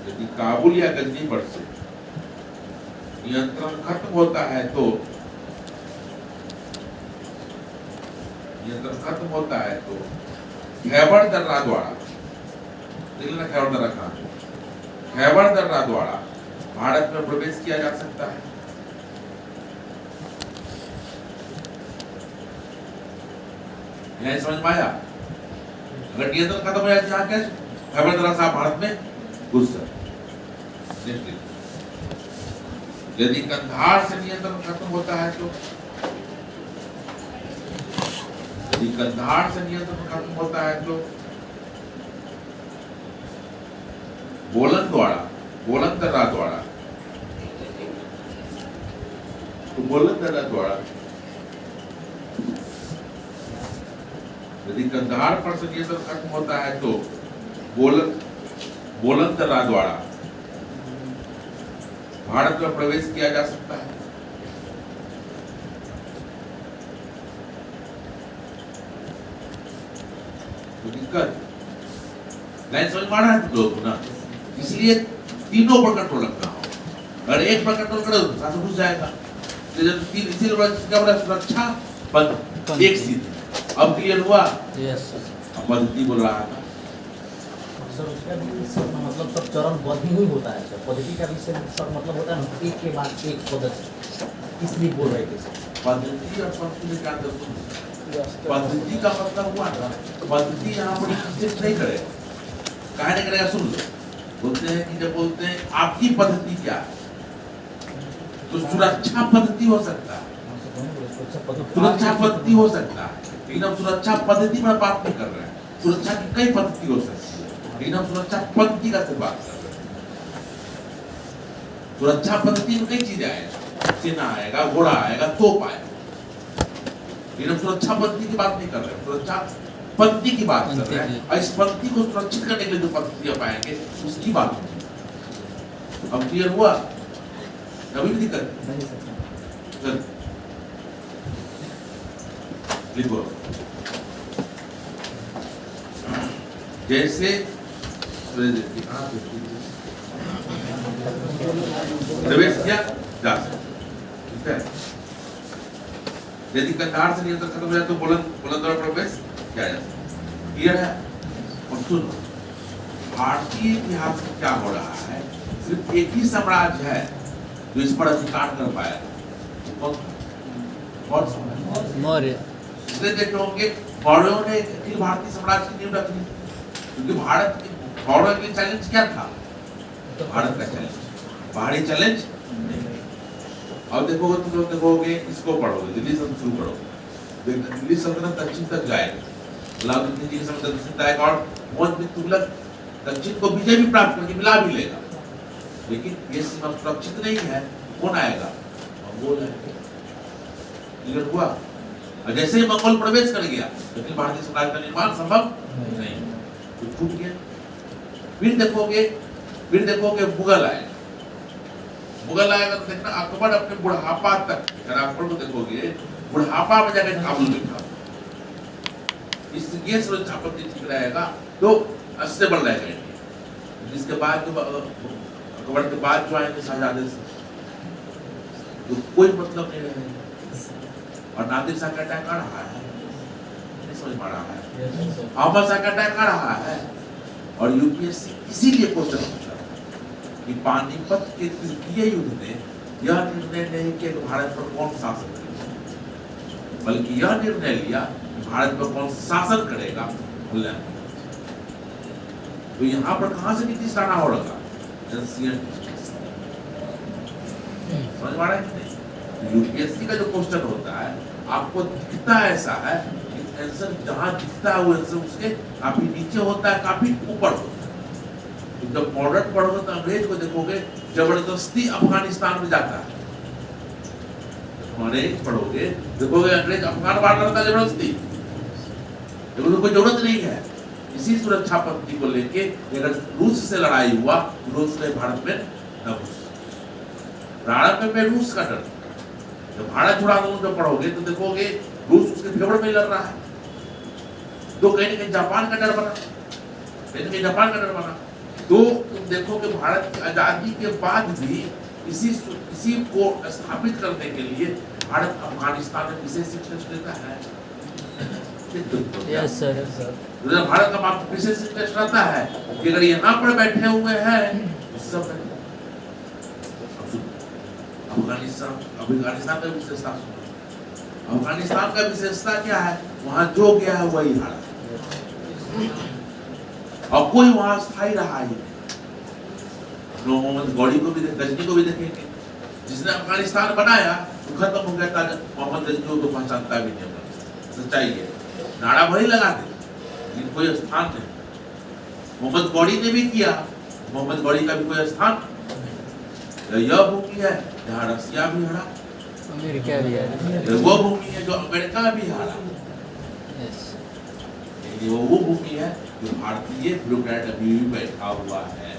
यदि काबुल या गजनी पड़ से नियंत्रण खत्म होता है तो, नियंत्रण खत्म होता है तो खैबर दर्रा द्वारा, देखना खैबर दर्रा कहाँ है, खैबर दर्रा द्वारा भारत में प्रवेश किया जा सकता है। यह समझ में आया? अगर नियंत्रण खत्म हो जाए क्या खैबर दर्रा से भारत में घुस सकते। यदि कंधार से नियंत्रण खत्म होता है तो, यदि कंधार से नियंत्रण खत्म होता है तो बोलन द्वारा, बोलन दर्रा द्वारा, तो बोलन दर्रा द्वारा यदि कंधार पर से नियंत्रण खत्म होता है तो बोलन दर्रा द्वारा भारत में प्रवेश किया जा सकता है। तो दिक्कत नहीं समझ पा रहा है तुम लोग ना, इसलिए तीनों पर कंट्रोल रखना हो। अगर एक पर कंट्रोल करो तो साथ घुस जाएगा। तो जब तीन इसीलिए बड़ा सुरक्षा बंद एक सीधी। अब क्लियर हुआ? Yes sir. पद्धति बोल रहा था सर, उसका भी सर मतलब सब चरणबद्ध ही होता है सर, पद्धति का भी सर मतलब होता है ना, एक के बाद एक पद्धति, इसलिए बोल रहे थे सर। पद्धति और पद्धति का पद्धति का मतलब हुआ ना, पद्धति यहाँ पर एग्जिस्ट नहीं करेगा। कहा नहीं करेगा? सुन लो, बोलते हैं कि जब बोलते हैं आपकी पद्धति क्या है, तो सुरक्षा पद्धति हो सकता है, सुरक्षा पद्धति हो सकता है, लेकिन हम सुरक्षा पद्धति पर बात नहीं कर रहे हैं। सुरक्षा की कई पद्धति हो सकती है, लेकिन हम सुरक्षा पद्धति का सिर्फ बात कर रहे हैं। सुरक्षा पद्धति में कई चीजें आएगा, सेना आएगा, घोड़ा आएगा, तोप आएगा, लेकिन हम सुरक्षा पद्धति की बात नहीं कर रहे हैं, सुरक्षा पद्धति की बात कर रहे हैं। और इस पद्धति को सुरक्षित करने के लिए जो पद्धति अपनाएंगे उसकी बात होगी। अब क्लियर हुआ? कभी भी दिक्कत चल लिखो। जैसे प्रवेश किया जा सकता, ठीक है। यदि कंधार से नियंत्रण खत्म हो जाए तो बोलन द्वारा प्रवेश किया जा सकता। क्लियर है? और सुनो, भारतीय इतिहास में क्या हो रहा है, सिर्फ एक ही साम्राज्य है जो इस पर अधिकार कर पाया। कौन? मौर्य। इसलिए देखे होंगे मौर्यों ने अखिल भारतीय साम्राज्य की नींव रखी, क्योंकि भारत मौर्यों के लिए चैलेंज क्या था? भारत का चैलेंज, बाहरी चैलेंज। अब देखोगे तुम लोग देखोगे, इसको पढ़ोगे, दिल्ली से शुरू करोगे, दिल्ली सल्तनत दक्षिण तक जाएगी, अलाउद्दीन जी के समय दक्षिण जाएगा, और मोहम्मद बिन तुगलक दक्षिण को विजय भी प्राप्त करके मिला भी लेगा, लेकिन ये सीमा सुरक्षित नहीं है। कौन आएगा? मंगोल आएंगे। क्लियर हुआ? और जैसे ही मंगोल प्रवेश कर गया लेकिन भारतीय साम्राज्य का निर्माण संभव नहीं, तो छूट गया। फिर देखोगे मुगल आएगा तो देखना अकबर अपने बुढ़ापा तक, अगर अकबर को देखोगे बुढ़ापा में जाकर काबुल बैठा, ये सुरक्षापति ठीक रहेगा तो स्टेबल रहेगा इंडिया। जिसके बाद जो अकबर के बाद जो आएंगे शाहजहां से तो कोई मतलब नहीं रहेगा। और नादिर शाह का अटैक आ रहा है, नहीं समझ पा रहा है, अहमद शाह का अटैक आ रहा है। और यूपीएससी इसीलिए क्वेश्चन पूछा कि पानीपत के तृतीय युद्ध में यह निर्णय नहीं किया कि भारत पर कौन शासन करेगा, बल्कि यह निर्णय लिया कि भारत पर कौन शासन करेगा। तो यहाँ पर कहां से नीतीश राणा हो रहा, समझ पा रहे हैं? यूपीएससी का जो क्वेश्चन होता है आपको दिखता ऐसा है कि आंसर जहां दिखता है वो आंसर उसके काफी नीचे होता है, काफी ऊपर होता है। जब मॉडर्न पढ़ोगे तो अंग्रेज को देखोगे जबरदस्ती अफगानिस्तान में जाता है, अंग्रेज पढ़ोगे देखोगे अंग्रेज अफगान बाहर करता है जबरदस्ती, लेकिन कोई जरूरत नहीं है। इसी सुरक्षा पद्धति को लेके अगर रूस से लड़ाई हुआ रूस ने भारत में न घुस, प्रारंभ में रूस का डर, जब भारत छोड़ा आंदोलन जब पढ़ोगे तो देखोगे रूस उसके फेवर में लड़ रहा है, तो कहीं ना कहीं जापान का डर बना, कहीं ना कहीं जापान का डर बना। तो तुम देखोगे भारत की आजादी के बाद भी इसी को स्थापित करने के लिए भारत अफगानिस्तान में विशेष इंटरेस्ट लेता है। Yes sir. भारत का विशेष इंटरेस्ट रहता है कि अगर यहाँ पर बैठे हुए हैं सब अफगानिस्तान का विशेषता, अफगानिस्तान का विशेषता क्या है, वहां जो गया है वही हारा और कोई वहां स्थायी रहा ही नहीं। मोहम्मद गौरी को भी गजनी को भी देखेंगे, जिसने अफगानिस्तान बनाया वो खत्म हो गया था, मोहम्मद गजनी को पहचानता भी नहीं, सच्चाई है, नारा भरी लगा दे लेकिन कोई स्थान नहीं। मोहम्मद गौरी ने भी किया, मोहम्मद गौरी का भी कोई स्थान, यह भूमि है जहाँ रसिया भी हारा, अमेरिका भी है, वो भूमि है जो अमेरिका भी हारा, वो भूमि है जो भारतीय ब्यूरोक्रेट अभी भी बैठा हुआ है।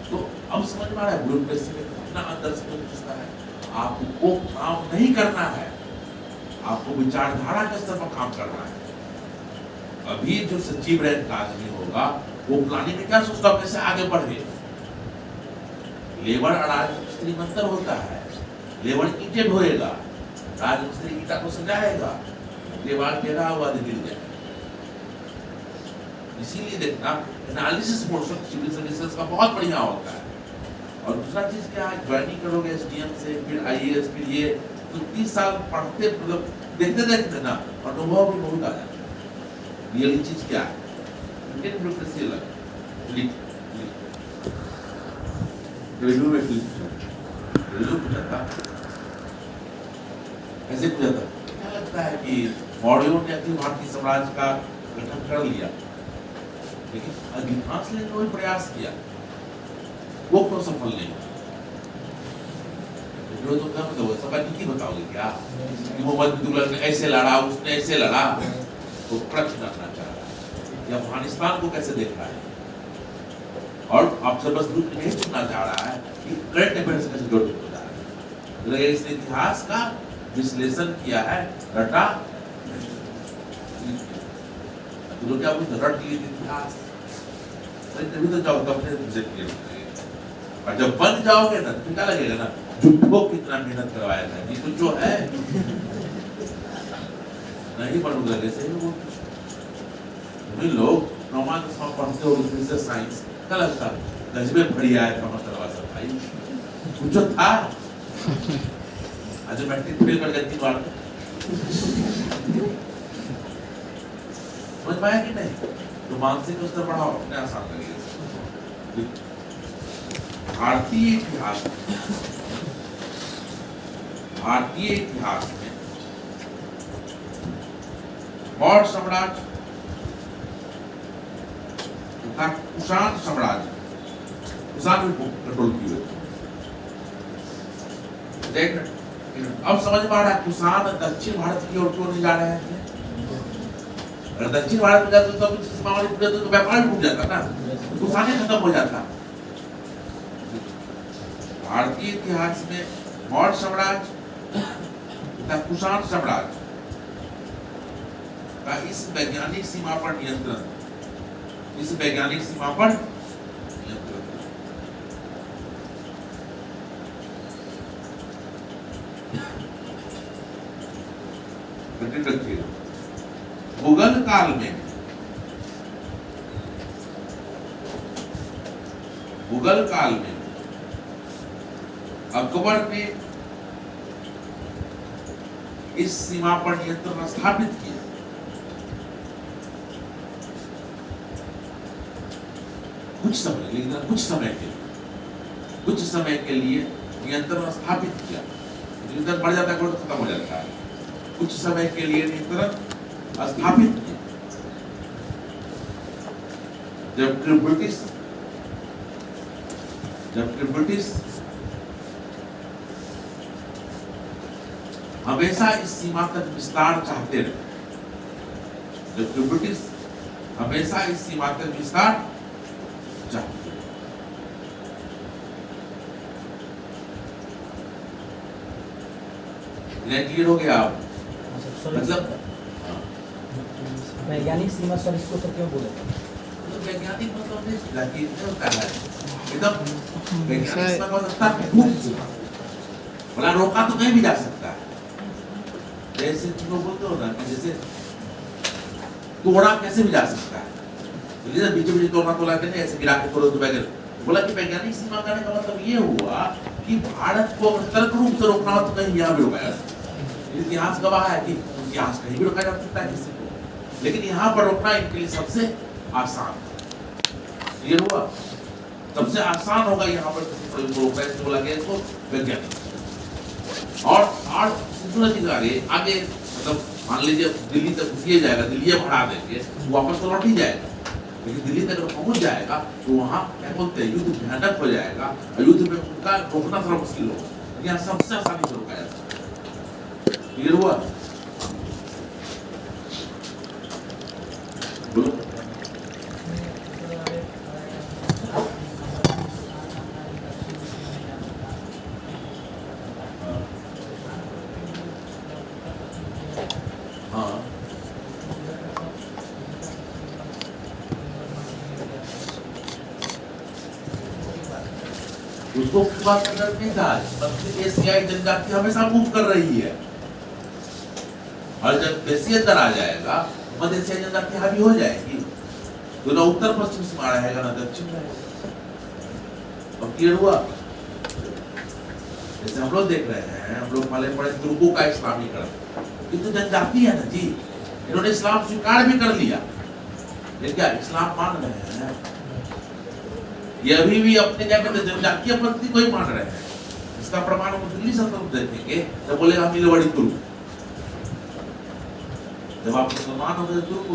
तो अब समझ में आ रहा है ब्यूरोक्रेसी में कितना अंदर से पूछता है। आपको काम नहीं करना है, आपको विचारधारा के स्तर पर काम करना है। अभी जो सचिव रैंक का आदमी होगा वो प्लानिंग में क्या सोचता है, कैसे आगे बढ़े। लेबर राजमिस्त्री मंत्र होता है, लेबर ईंटें ढोएगा, राजमिस्त्री ईंटा को सजाएगा, लेबर टेढ़ा हुआ गिर जाए। इसीलिए देखना एनालिसिस पोर्शन सिविल सर्विसेज का बहुत बढ़िया होता है। और दूसरा चीज क्या है, ज्वाइनिंग करोगे एसडीएम से, फिर आईएएस, फिर ये तो 30 साल पढ़ते मतलब देखते देखते ना अनुभव भी बहुत आ जाता है। ये चीज क्या है, इंडियन ब्यूरोक्रेसी अलग रिव्यू में रिव्यू पूछा था, ऐसे पूछा था क्या लगता है कि मौर्यों ने अखिल भारतीय साम्राज्य का गठन कर लिया, लेकिन अधिकांश ने कोई प्रयास किया, वो क्यों सफल नहीं हुआ? जो तो क्या मतलब सब नीति बताओगे क्या कि मोहम्मद बिन तुगलक ने ऐसे लड़ा, उसने ऐसे लड़ा, तो प्रश्न करना चाह रहा है या अफगानिस्तान को कैसे देख रहा है, और आपसे बस दूर नहीं सुनना चाह रहा है कि करंट अफेयर्स कैसे जोड़ हो जा रहा है। इसने इतिहास का विश्लेषण किया है, रटा तो क्या कुछ रट लिए इतिहास, तभी तो जाओ अपने सब्जेक्ट क्लियर हो जाएगा। और जब बन जाओगे ना तो क्या लगेगा ना, झूठो कितना मेहनत करवाया था, ये तो जो है नहीं बनूंगा लगे से वो तुम्हें लोग 9वां 10वां पढ़ते हो फिजिक्स साइंस क्या लगता है गजबे बढ़िया है समझ करवा सब भाई कुछ था। आज मैट्रिक फेल कर गई बार समझ पाया कि नहीं, तो मानसिक स्तर बढ़ाओ, अपने आसान करिए। भारतीय इतिहास में मौर्य साम्राज्य तथा कुषाण साम्राज्य, कुषाण भी कंट्रोल किए हुए थे। अब समझ में आ रहा है किसान दक्षिण भारत की ओर क्यों नहीं जा रहे हैं। अगर दक्षिण भारत में जाते तो सीमावर्ती टूट जाते तो व्यापार भी टूट जाता ना, किसान ही खत्म हो जाता। भारतीय इतिहास में मौर्य साम्राज्य तथा कुषाण साम्राज्य का इस वैज्ञानिक सीमा पर नियंत्रण, इस वैज्ञानिक सीमा पर नियंत्रण। रखिएगा मुगल काल में, मुगल काल में अकबर ने इस सीमा पर नियंत्रण स्थापित किया। कुछ समय, लेकिन कुछ समय के लिए नियंत्रण स्थापित किया। नियंत्रण बढ़ जाता है तो खत्म हो जाता है। कुछ समय के लिए नियंत्रण स्थापित किया। जबकि ब्रिटिश हमेशा इस सीमा तक विस्तार चाहते रहे, जबकि ब्रिटिश हमेशा इस सीमा तक विस्तार चाहते रहे। क्लियर हो गया आप? मतलब वैज्ञानिक सीमा सर इसको तो क्यों बोले? तो वैज्ञानिक मतलब नहीं होता है एकदम वैज्ञानिक सीमा का मतलब बोला रोका तो कहीं भी जा सकता है। जैसे तुम बोलते हो ना कि जैसे तोड़ा कैसे भी जा सकता है, जैसे बीच तोड़ना तोड़ा के नहीं ऐसे गिरा के तोड़ो तो वैज्ञानिक बोला कि वैज्ञानिक सीमा करने का मतलब ये हुआ कि भारत को तर्क रूप से रोकना हो तो कहीं यहाँ भी रोका जा सकता। इतिहास गवाह है कि इतिहास कहीं भी रोका जा सकता है किसी को, लेकिन यहाँ पर रोकना इनके लिए सबसे आसान। क्लियर हुआ? सबसे आसान होगा यहाँ पर किसी को रोकना, इसको बोला गया इसको वैज्ञानिक। और सिंधु नदी के आगे मतलब मान लीजिए दिल्ली तक घुसिए जाएगा, दिल्ली बढ़ा देंगे, वापस तो लौट ही जाएगा। लेकिन दिल्ली तक पहुंच जाएगा तो वहाँ क्या बोलते हैं युद्ध भयानक हो जाएगा, और युद्ध में उनका रोकना थोड़ा मुश्किल होगा। यहाँ सबसे आसानी से रोका जा सकता है। क्लियर हुआ? बोलो। उसको बात नहीं था, एशियाई जनजाति हमेशा मूव कर रही है, और जब एशिया अंदर आ जाएगा मध्य एशियाई जनजाति हावी हो जाएगी, तो ना उत्तर पश्चिम सीमा रहेगा ना दक्षिण रहेगा। अब क्लियर हुआ? जैसे हम लोग देख रहे हैं, हम लोग माले पड़े तुर्कों का इस्लामीकरण, ये तो जनजाति है ना जी, इन्होंने इस्लाम स्वीकार भी कर लिया, लेकिन क्या इस्लाम मान रहे हैं? ये अभी भी अपने क्या कहते हैं जनजातीय पंथी को ही मान रहे हैं। इसका प्रमाण हम दिल्ली सल्तनत देखेंगे तो बोलेगा मिलवड़ी तुर्क। जब आप मुसलमान हो गए तुर्क,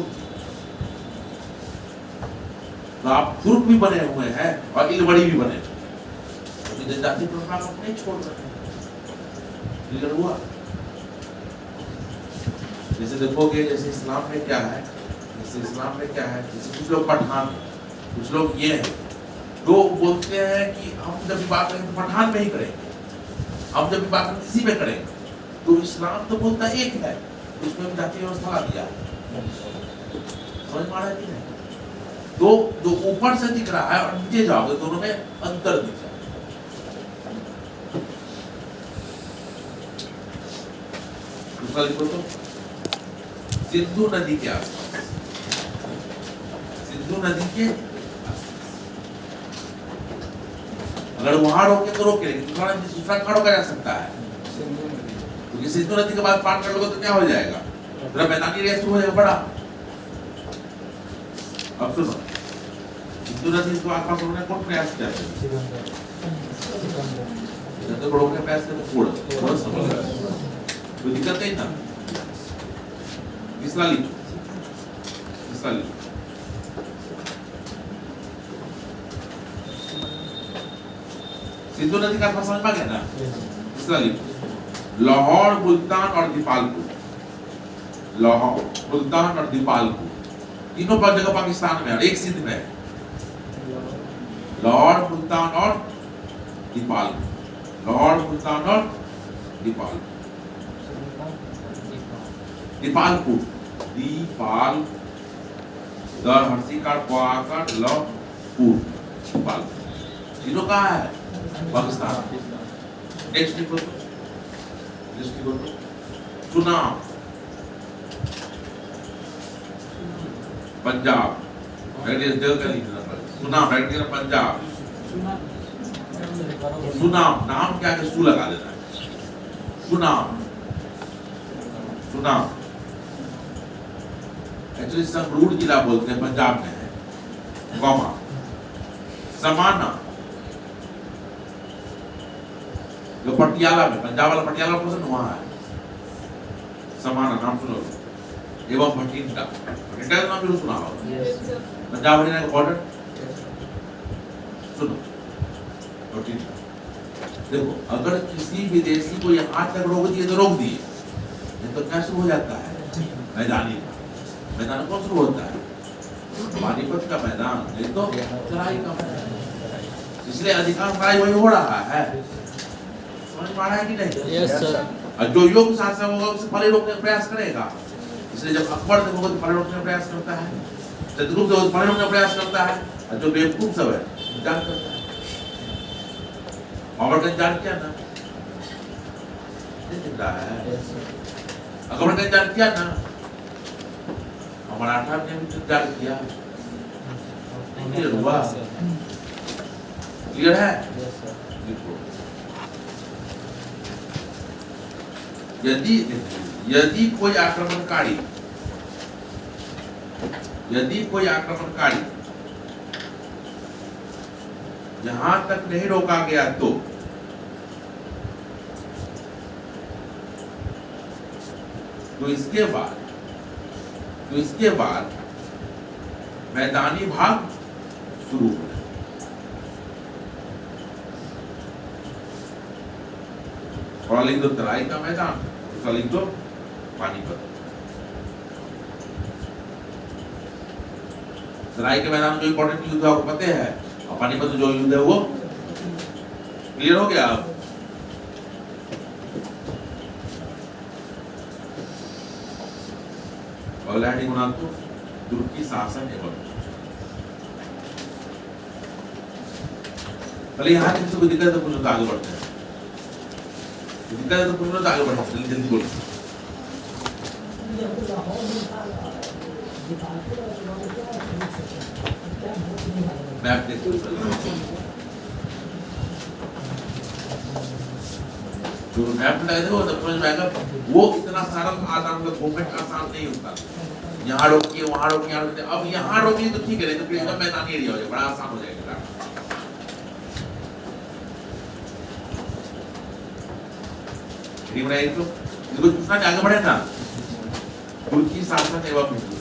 तो आप तुर्क भी बने हुए हैं और इलवड़ी भी बने, तो जनजातीय प्रथा को नहीं छोड़ सकते। क्लियर हुआ? जैसे देखोगे जैसे इस्लाम में क्या है, जैसे इस्लाम में क्या है, जैसे कुछ लोग पठान, कुछ लोग ये है, तो बोलते हैं कि हम जब भी बात करेंगे तो पठान में ही करेंगे, हम जब भी बात करेंगे इसी में करेंगे। तो इस्लाम तो बोलता एक है, उसमें भी जातीय व्यवस्था ला दिया। समझ में आ रहा है कि नहीं? तो जो ऊपर से दिख रहा है और नीचे जाओगे दोनों में अंतर दिख रहा है। दूसरा लिखो तो सिंधु नदी के आसपास, सिंधु नदी के अगर वहां रोके तो रोके, लेकिन दूसरा कहाँ रोका जा सकता है? क्योंकि सिंधु नदी के बाद पार कर लोगे तो क्या हो जाएगा? पूरा मैदानी एरिया शुरू हो जाएगा बड़ा। अब सुनो, सिंधु नदी को आसपास रोकने कौन प्रयास किया? तो रोकने प्रयास करते छोड़, कोई दिक्कत नहीं था। तीसरा लिखो, तीसरा लिखो। सिंधु नदी का समझ में आ गया ना? तीसरा लिखो, लाहौर, मुल्तान और दीपालपुर, लाहौर, मुल्तान और दीपालपुर तीनों पर जगह पाकिस्तान में है, एक सिंध में है। लाहौर, मुल्तान और दीपालपुर, लाहौर, मुल्तान और दीपालपुर, दीपालपुर, दीपाल दर हर्षी का आकार लपुर, दीपालपुर तीनों कहाँ है? पाकिस्तान। नेक्स्ट लिखो तो, सुनाम पंजाब, जगह का लिखना पड़ेगा। सुनाम पंजाब, सुनाम नाम क्या है? सू लगा देना है। सुनाम, सुनाम एक्चुअली संगरूर जिला बोलते हैं, पंजाब में है। कौमा, समाना जो पटियाला में, पंजाब वाला पटियाला पर्सन वहां है। समाना नाम सुनो। एवं भटिंडा, भटिंडा का नाम जरूर सुना होगा। पंजाब हरियाणा का बॉर्डर सुनो, भटिंडा। देखो अगर किसी विदेशी को यहाँ तक रोक दिए तो रोक दिए, नहीं तो क्या शुरू हो जाता है? मैदानी, मैदान कौन शुरू होता है? पानीपत का मैदान, नहीं तो चराई का मैदान। इसलिए अधिकांश लड़ाई वही हो रहा है। समझ पा रहा है कि नहीं? Yes sir. और जो योग शासक होगा उसे फले रोकने का प्रयास करेगा। इसलिए जब अकबर देखोगे तो फले रोकने का प्रयास करता है, चंद्रगुप्त देखोगे तो फले रोकने का प्रयास करता है, और जो बेवकूफ सब है जान करता है। अकबर जान किया ना, अकबर जान किया ना, मराठा ने भी जान किया, क्लियर हुआ? क्लियर है? यदि कोई आक्रमणकारी यहां तक नहीं रोका गया तो इसके बाद मैदानी भाग शुरू हो। थोड़ा लिख दो तराई का मैदान, दूसरा लिख दो पानीपत। तराई के मैदान में जो इंपॉर्टेंट युद्ध है आपको पता है, और पानीपत में जो युद्ध है वो क्लियर हो गया। अब अगला हेडिंग बना दो, तुर्की शासन एवं। पहले यहाँ किसी को दिक्कत है तो पूछो तो आगे बढ़ते हैं। दिक्कत है तो पूछो तो आगे बढ़ते हैं, जल्दी बोलो। मैप देखो, जो मैप लगाए थे वो तब समझ में आएगा। वो इतना सारा आसान, मूवमेंट आसान नहीं होता। यहाँ रोकिए, वहाँ रोकिए, यहाँ रोकिए। अब यहाँ रोकिए तो ठीक है, नहीं तो फिर एकदम मैदानी एरिया हो जाएगा, बड़ा आसान हो जाएगा। तो इसको पूछना कि आगे बढ़े ना, तुर्की शासन एवं हिंदुस्तान।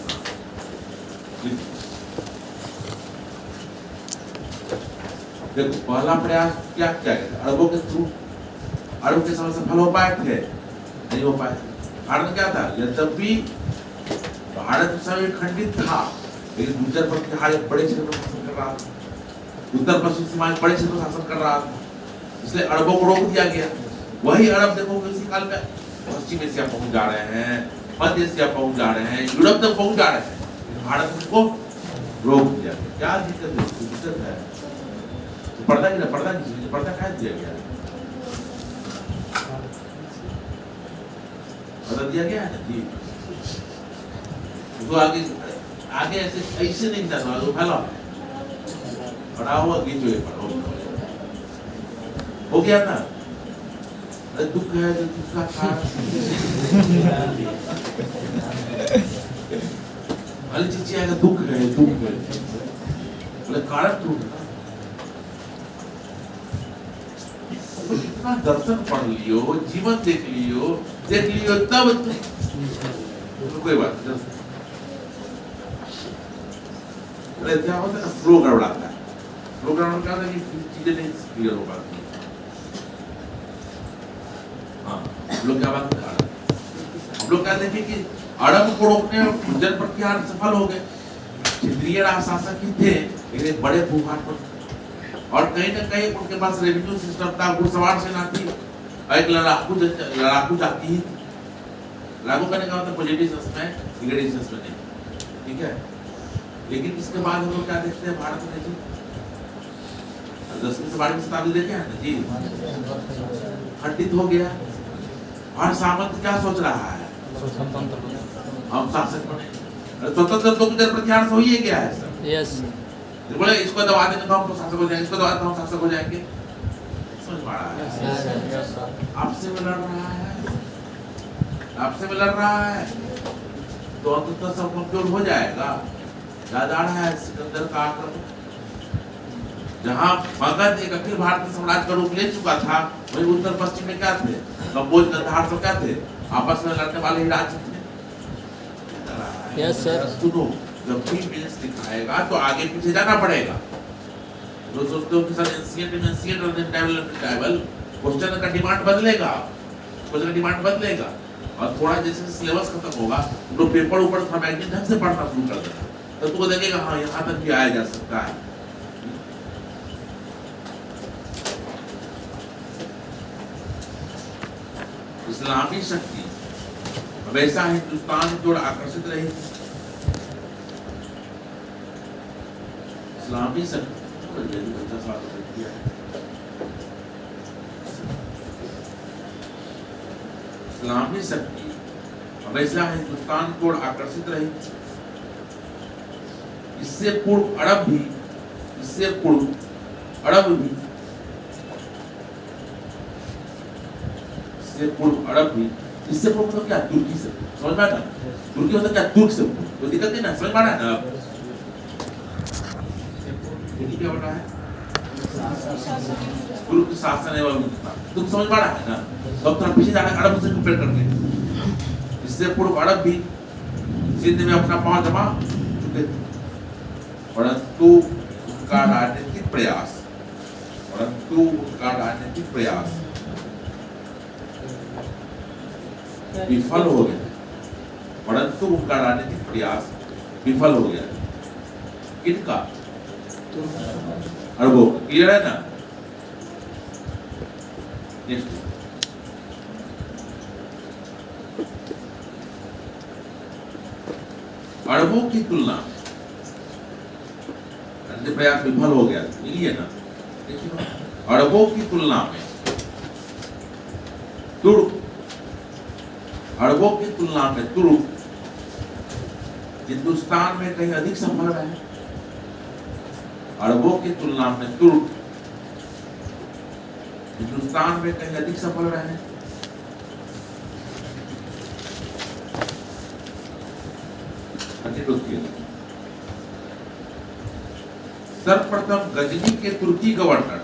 देखो पहला प्रयास क्या किया गया? अरबों के थ्रू, अरब के समय सफल हो पाए थे? नहीं हो पाए। कारण क्या था? यद्यपि भारत उस समय खंडित था, लेकिन उत्तर पश्चिम एक बड़े क्षेत्र में शासन कर रहा था, उत्तर पश्चिम सीमा एक बड़े क्षेत्र में शासन कर रहा था, इसलिए अरबों को रोक दिया गया। वही अरब देखोगे इसी काल में पश्चिम एशिया पहुंच जा रहे हैं, मध्य एशिया पहुंच जा रहे हैं, यूरोप तक पहुंच जा रहे हैं, भारत को रोक दिया गया। क्या दिक्कत है? दिक्कत है पर्दा की ना, पर्दा की पर्दा काहे दिया गया? पर्दा दिया गया है ना जी। तो आगे ऐसे नहीं जाना, वो फैला पड़ा हुआ गीत जो पड़ा हो गया ना। दुख है तो दुख का कारण वाली चीज आएगा, दुख है बोले कारण तू इतना दर्शन पढ़ लियो, जीवन देख लियो तब कोई बात नहीं। क्या होता है ना, फ्लो गड़बड़ाता है। फ्लो गड़बड़ा क्या होता है कि चीजें नहीं क्लियर हो पाती। हाँ हम लोग क्या बात कर, हम लोग क्या देखें कि अड़ब को रोकने में गुर्जर प्रतिहार सफल हो गए। क्षेत्रीय राज शासक ही थे लेकिन एक बड़े भूभाग पर, और कहीं ना कहीं उनके पास रेवेन्यू सिस्टम था, घुड़सवार सेना थी, एक लड़ाकू जाति ही थी। लागू करने का मतलब पॉजिटिव सेंस में, नेगेटिव सेंस में नहीं, ठीक है। लेकिन इसके बाद हम लोग क्या देखते हैं भारत में जी, 10वीं से 12वीं शताब्दी देखे हैं ना जी, खंडित हो गया। और सामंत क्या सोच रहा है, हम शासक बने, स्वतंत्र तो गुर्जर प्रतिहार से हो ही गया है सर। यस बोले इसको दबा देंगे तो हम शासक हो जाएंगे, इसको दबा देंगे तो हम शासक हो जाएंगे, समझ पा रहा है। आपसे में लड़ रहा है, आपसे में लड़ रहा है, तो अंततः सब कमजोर हो जाएगा। याद आ रहा है सिकंदर का आक्रमण, जहां मगध एक अखिल भारतीय साम्राज्य का रूप ले चुका था, वही उत्तर पश्चिम में क्या थे, कंबोज गंधार सब क्या थे, आपस में लड़ने वाले ही राज्य थे। Yes sir. सुनो, जब भी मेंस दिखाएगा तो आगे पीछे जाना पड़ेगा। जो सोचते हो कि सर एंशिएंट क्वेश्चन का डिमांड बदलेगा, क्वेश्चन का डिमांड बदलेगा, और थोड़ा जैसे सिलेबस खत्म होगा तो पेपर ऊपर थोड़ा मैगजीन ढंग से पढ़ना शुरू कर देना, तो तुमको लगेगा हाँ यहाँ तक भी आया जा सकता है। इस्लामी शक्ति हमेशा हिंदुस्तान की ओर आकर्षित रही थी। इस्लामी शक्ति इस्लामी शक्ति हमेशा हिंदुस्तान की ओर आकर्षित रही थी। इससे पूर्व अरब भी, इससे पूर्व अरब भी, इससे पूर्व अरब भी, इससे पूर्व मतलब क्या, तुर्की से, समझ में आता है? तुर्की मतलब क्या, तुर्क से, कोई दिक्कत नहीं ना, समझ में आ रहा है ना? क्या बता है, तुर्क शासन एवं हिंदुस्तान, तुम समझ में आ रहा है ना? तो अब थोड़ा पीछे जाना, अरब से कंपेयर करके, इससे पूर्व अरब भी सिंध में अपना पांव जमा चुके थे, परंतु उनका राजनीतिक प्रयास, परंतु उनका राजनीतिक प्रयास विफल हो गया, परंतु उनका राजनीतिक प्रयास विफल हो गया। किनका? अरबों का। क्लियर है ना? नेक्स्ट, अरबों की तुलना, राजनीतिक प्रयास विफल हो गया, मिलिए ना? देखिए, अरबों की तुलना में तुर्क, अरबों की तुलना में तुर्क हिंदुस्तान में कहीं अधिक सफल रहे। अरबों की तुलना में तुर्क हिंदुस्तान में कहीं अधिक सफल रहे। सर्वप्रथम गजनी के तुर्की गवर्नर,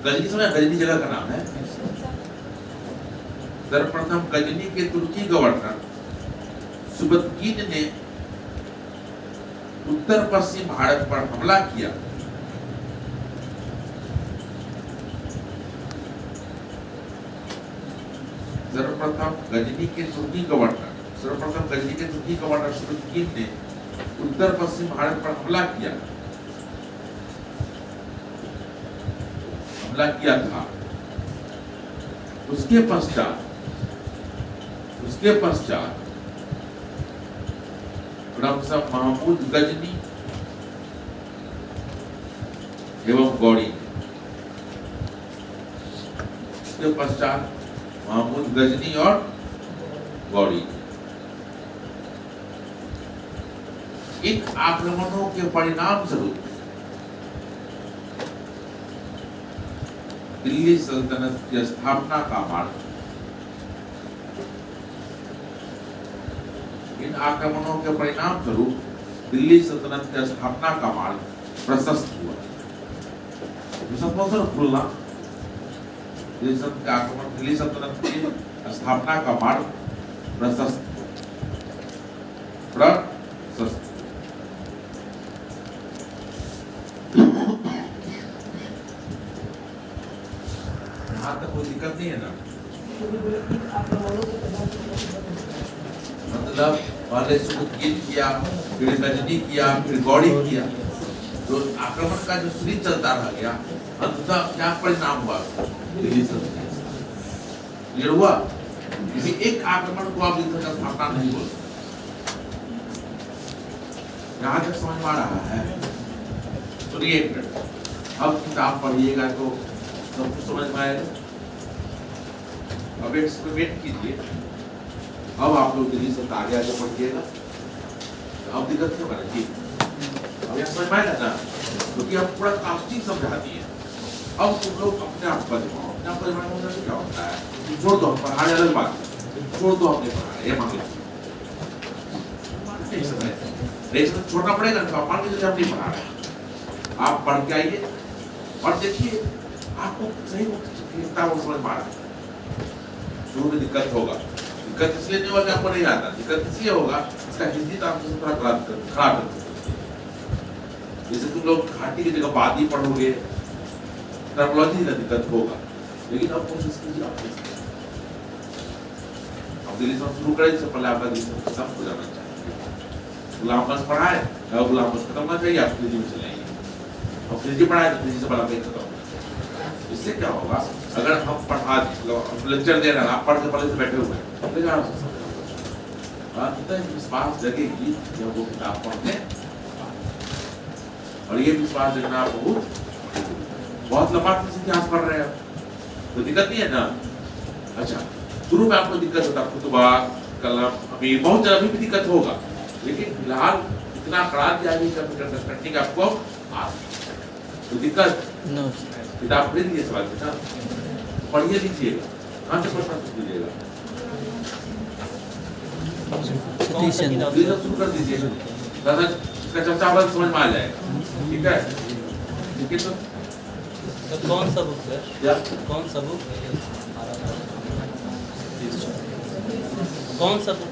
गजनी समझ, गजनी जगह का नाम है। सर्वप्रथम गजनी के तुर्की गवर्नर सुबतकीन ने उत्तर पश्चिम भारत पर हमला किया। सर्वप्रथम गजनी के तुर्की गवर्नर सुबतकीन ने उत्तर पश्चिम भारत पर हमला किया था। उसके पश्चात महमूद गजनी एवं गौरी, उसके पश्चात महमूद गजनी और गौरी, इन आक्रमणों के परिणाम स्वरूप दिल्ली सल्तनत की स्थापना का मार्ग, इन आक्रमणों के परिणाम स्वरूप दिल्ली सल्तनत की स्थापना का मार्ग प्रशस्त हुआ। खुलना, दिल्ली सल्तनत की स्थापना का मार्ग प्रशस्त। मतलब पहले सुदकीन किया, फिर गजनी किया, फिर गौड़ी किया, तो आक्रमण का जो सीरीज चलता रह गया, अंततः क्या परिणाम हुआ? दिल्ली सल्तनत क्लियर हुआ। किसी एक आक्रमण को आप दिल्ली का स्थापना नहीं बोल सकते। यहाँ तक समझ में आ रहा है? सुनिए एक मिनट, अब किताब पढ़िएगा तो सब कुछ समझ में आएगा। अब एक्सपेरिमेंट कीजिए। अब आप लोग दिल्ली से आगे आगे पढ़िएगा, अब दिक्कत क्यों बनेगी? अब यहाँ समझ में आएगा ना, क्योंकि हम पूरा कास्टिंग समझा दिए। अब तुम लोग अपने आप पर दिखाओ, अपने आप पर दिखाने से क्या होता है? तुम छोड़ दो, पढ़ाने अलग बात है, छोड़ दो अपने पढ़ाने, ये मान लो छोड़ना पड़ेगा ना, आप मान लीजिए हम नहीं पढ़ा रहे, आप पढ़ के आइए और देखिए आपको सही कितना वो समझ में आ रहा है। शुरू में दिक्कत होगा, दिक्कत इसलिए नहीं होगा कि आपको नहीं आता, दिक्कत इसलिए होगा इसका हिंदी तो आपको थोड़ा खराब कर जैसे तुम लोग घाटी की जगह बादी पढ़ोगे, टर्मिनोलॉजी का दिक्कत होगा, लेकिन अब कोशिश कीजिए आप अब दिल्ली से शुरू करें, इससे पहले आपका दिल्ली से खत्म हो जाना चाहिए। गुलाम बस पढ़ाए, गुलाम बस खत्म होना चाहिए, आप फ्रिज में चले आइए, और फ्रिज पढ़ाए तो फ्रिज से बड़ा नहीं खत्म होगा। इससे क्या होगा? अगर हम पढ़ा लेक्चर दे रहे हैं, आप पढ़ के पहले से बैठे हुए हैं, तो विश्वास जगेगी जब वो किताब पढ़ने, और ये विश्वास जगना बहुत लंबा इतिहास पढ़ रहे हैं तो दिक्कत नहीं है ना। अच्छा, शुरू में आपको दिक्कत होता, खुतबा, कलम, अभी बहुत जगह भी दिक्कत होगा, लेकिन फिलहाल इतना कड़ा दिया कंडक्टिंग आपको तो दिक्कत किताब खरीद लीजिए, सवाल किताब पढ़िए लीजिएगा, कहाँ से पढ़ना कीजिएगा, शुरू कर दीजिएगा, दादा इसका चर्चा बस समझ में आ जाएगा। ठीक है, ठीक है। तो कौन सा बुक है? क्या कौन सा बुक? कौन सा बुक?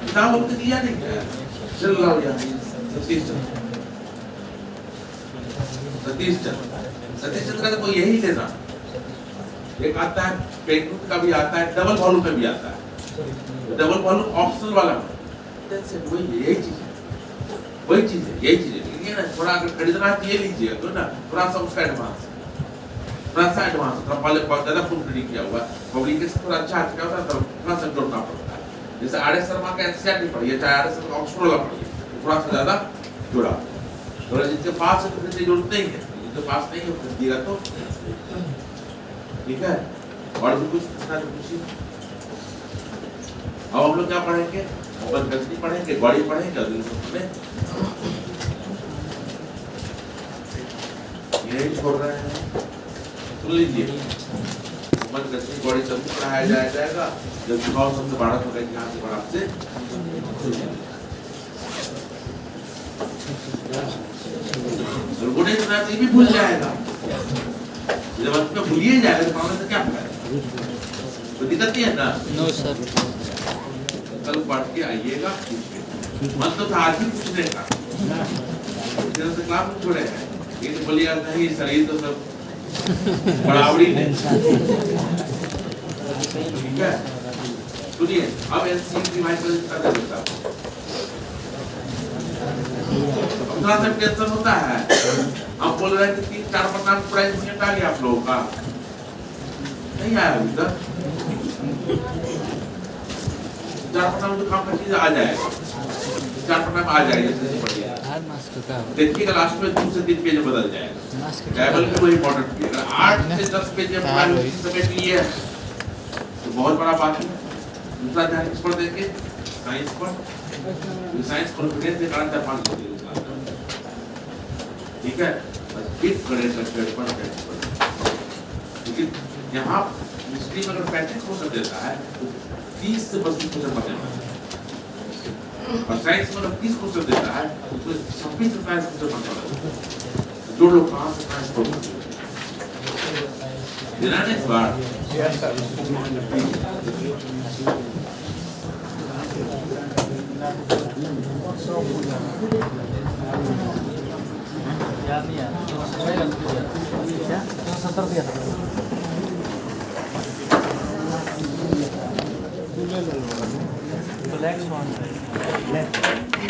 किताब हमने दिया नहीं है, चल रहा हो यार, सतीश चंद्र का तो कोई यही लेना, एक आता है पेंगुइन का भी आता है, डबल वॉल्यूम में भी आता है, डबल वॉल्यूम ऑप्शनल वाला वही यही चीज है, वही चीज है, यही चीज है। लेकिन ना थोड़ा अगर खरीदना है तो ये लीजिएगा, तो ना थोड़ा सा उसका एडवांस, थोड़ा सा एडवांस, थोड़ा पहले बहुत ज्यादा प्रूफ रीडिंग किया हुआ, पब्लिकेशन थोड़ा अच्छा क्या होता है, तो थोड़ा सा जोड़ना पड़ता है। जैसे आर एस शर्मा का एनसीईआरटी पढ़िए, चाहे आर एस शर्मा ऑक्सफोर्ड वाला पढ़िए, थोड़ा सा ज्यादा जुड़ा, और जिनके पास है तो फिर जरूरत नहीं है, जिनके पास नहीं है खरीदिएगा तो ठीक है। और भी कुछ पूछना तो पूछिए। अब हम लोग क्या पढ़ेंगे? मोहम्मद गजनी पढ़ेंगे, गौड़ी पढ़ेंगे, यही छोड़ रहे हैं, सुन लीजिए। मोहम्मद गजनी, गौड़ी सब पढ़ाया जाएगा, जब 900 से 1200 का इतिहास से पढ़ा से नहीं सुना तो ये भी भूल जाएगा, जब अंत में भूलिए जाएगा तो मामले से क्या फायदा? तो दिक्कत नहीं है ना। नो सर, कल पढ़ के आइएगा, मन तो था आज ही पूछने का, इधर से क्लास में छोड़े हैं, ये तो बोलिए नहीं सर, ये तो सब बड़ावड़ी है। ठीक है, सुनिए अब एनसीईआरटी रिवाइज कर देता हूं। थोड़ा सा टेंशन होता है, आप बोल रहे हैं कि 3-4 पन्ना पूरा इंसिडेंट आ गया आप लोगों का, नहीं आया अभी तक। 4 पन्ना में तो काम का चीज आ जाएगा, 4 पन्ना में आ जाएगा। देखिएगा लास्ट में 2 से 3 पेज बदल जाएगा, टेबल भी वही इम्पोर्टेंट भी। अगर 8 से 10 पेज समेट लिए तो बहुत बड़ा बात है। दूसरा ध्यान किस पर देंगे? साइंस पर, साइंस कॉन्फिडेंस के कारण 4-5 होती है उसका, ठीक है। फिर करेंट अफेयर पर लेकिन यहाँ हिस्ट्री में अगर 35 क्वेश्चन देता है तो 30 से 32 क्वेश्चन बनेगा, और साइंस में अगर 30 क्वेश्चन देता है तो 26 से 27 क्वेश्चन बनेगा। जो लोग कहाँ से साइंस पढ़ते देना है इस बार। याद नहीं आया, 70 दिया था। Black swan Left.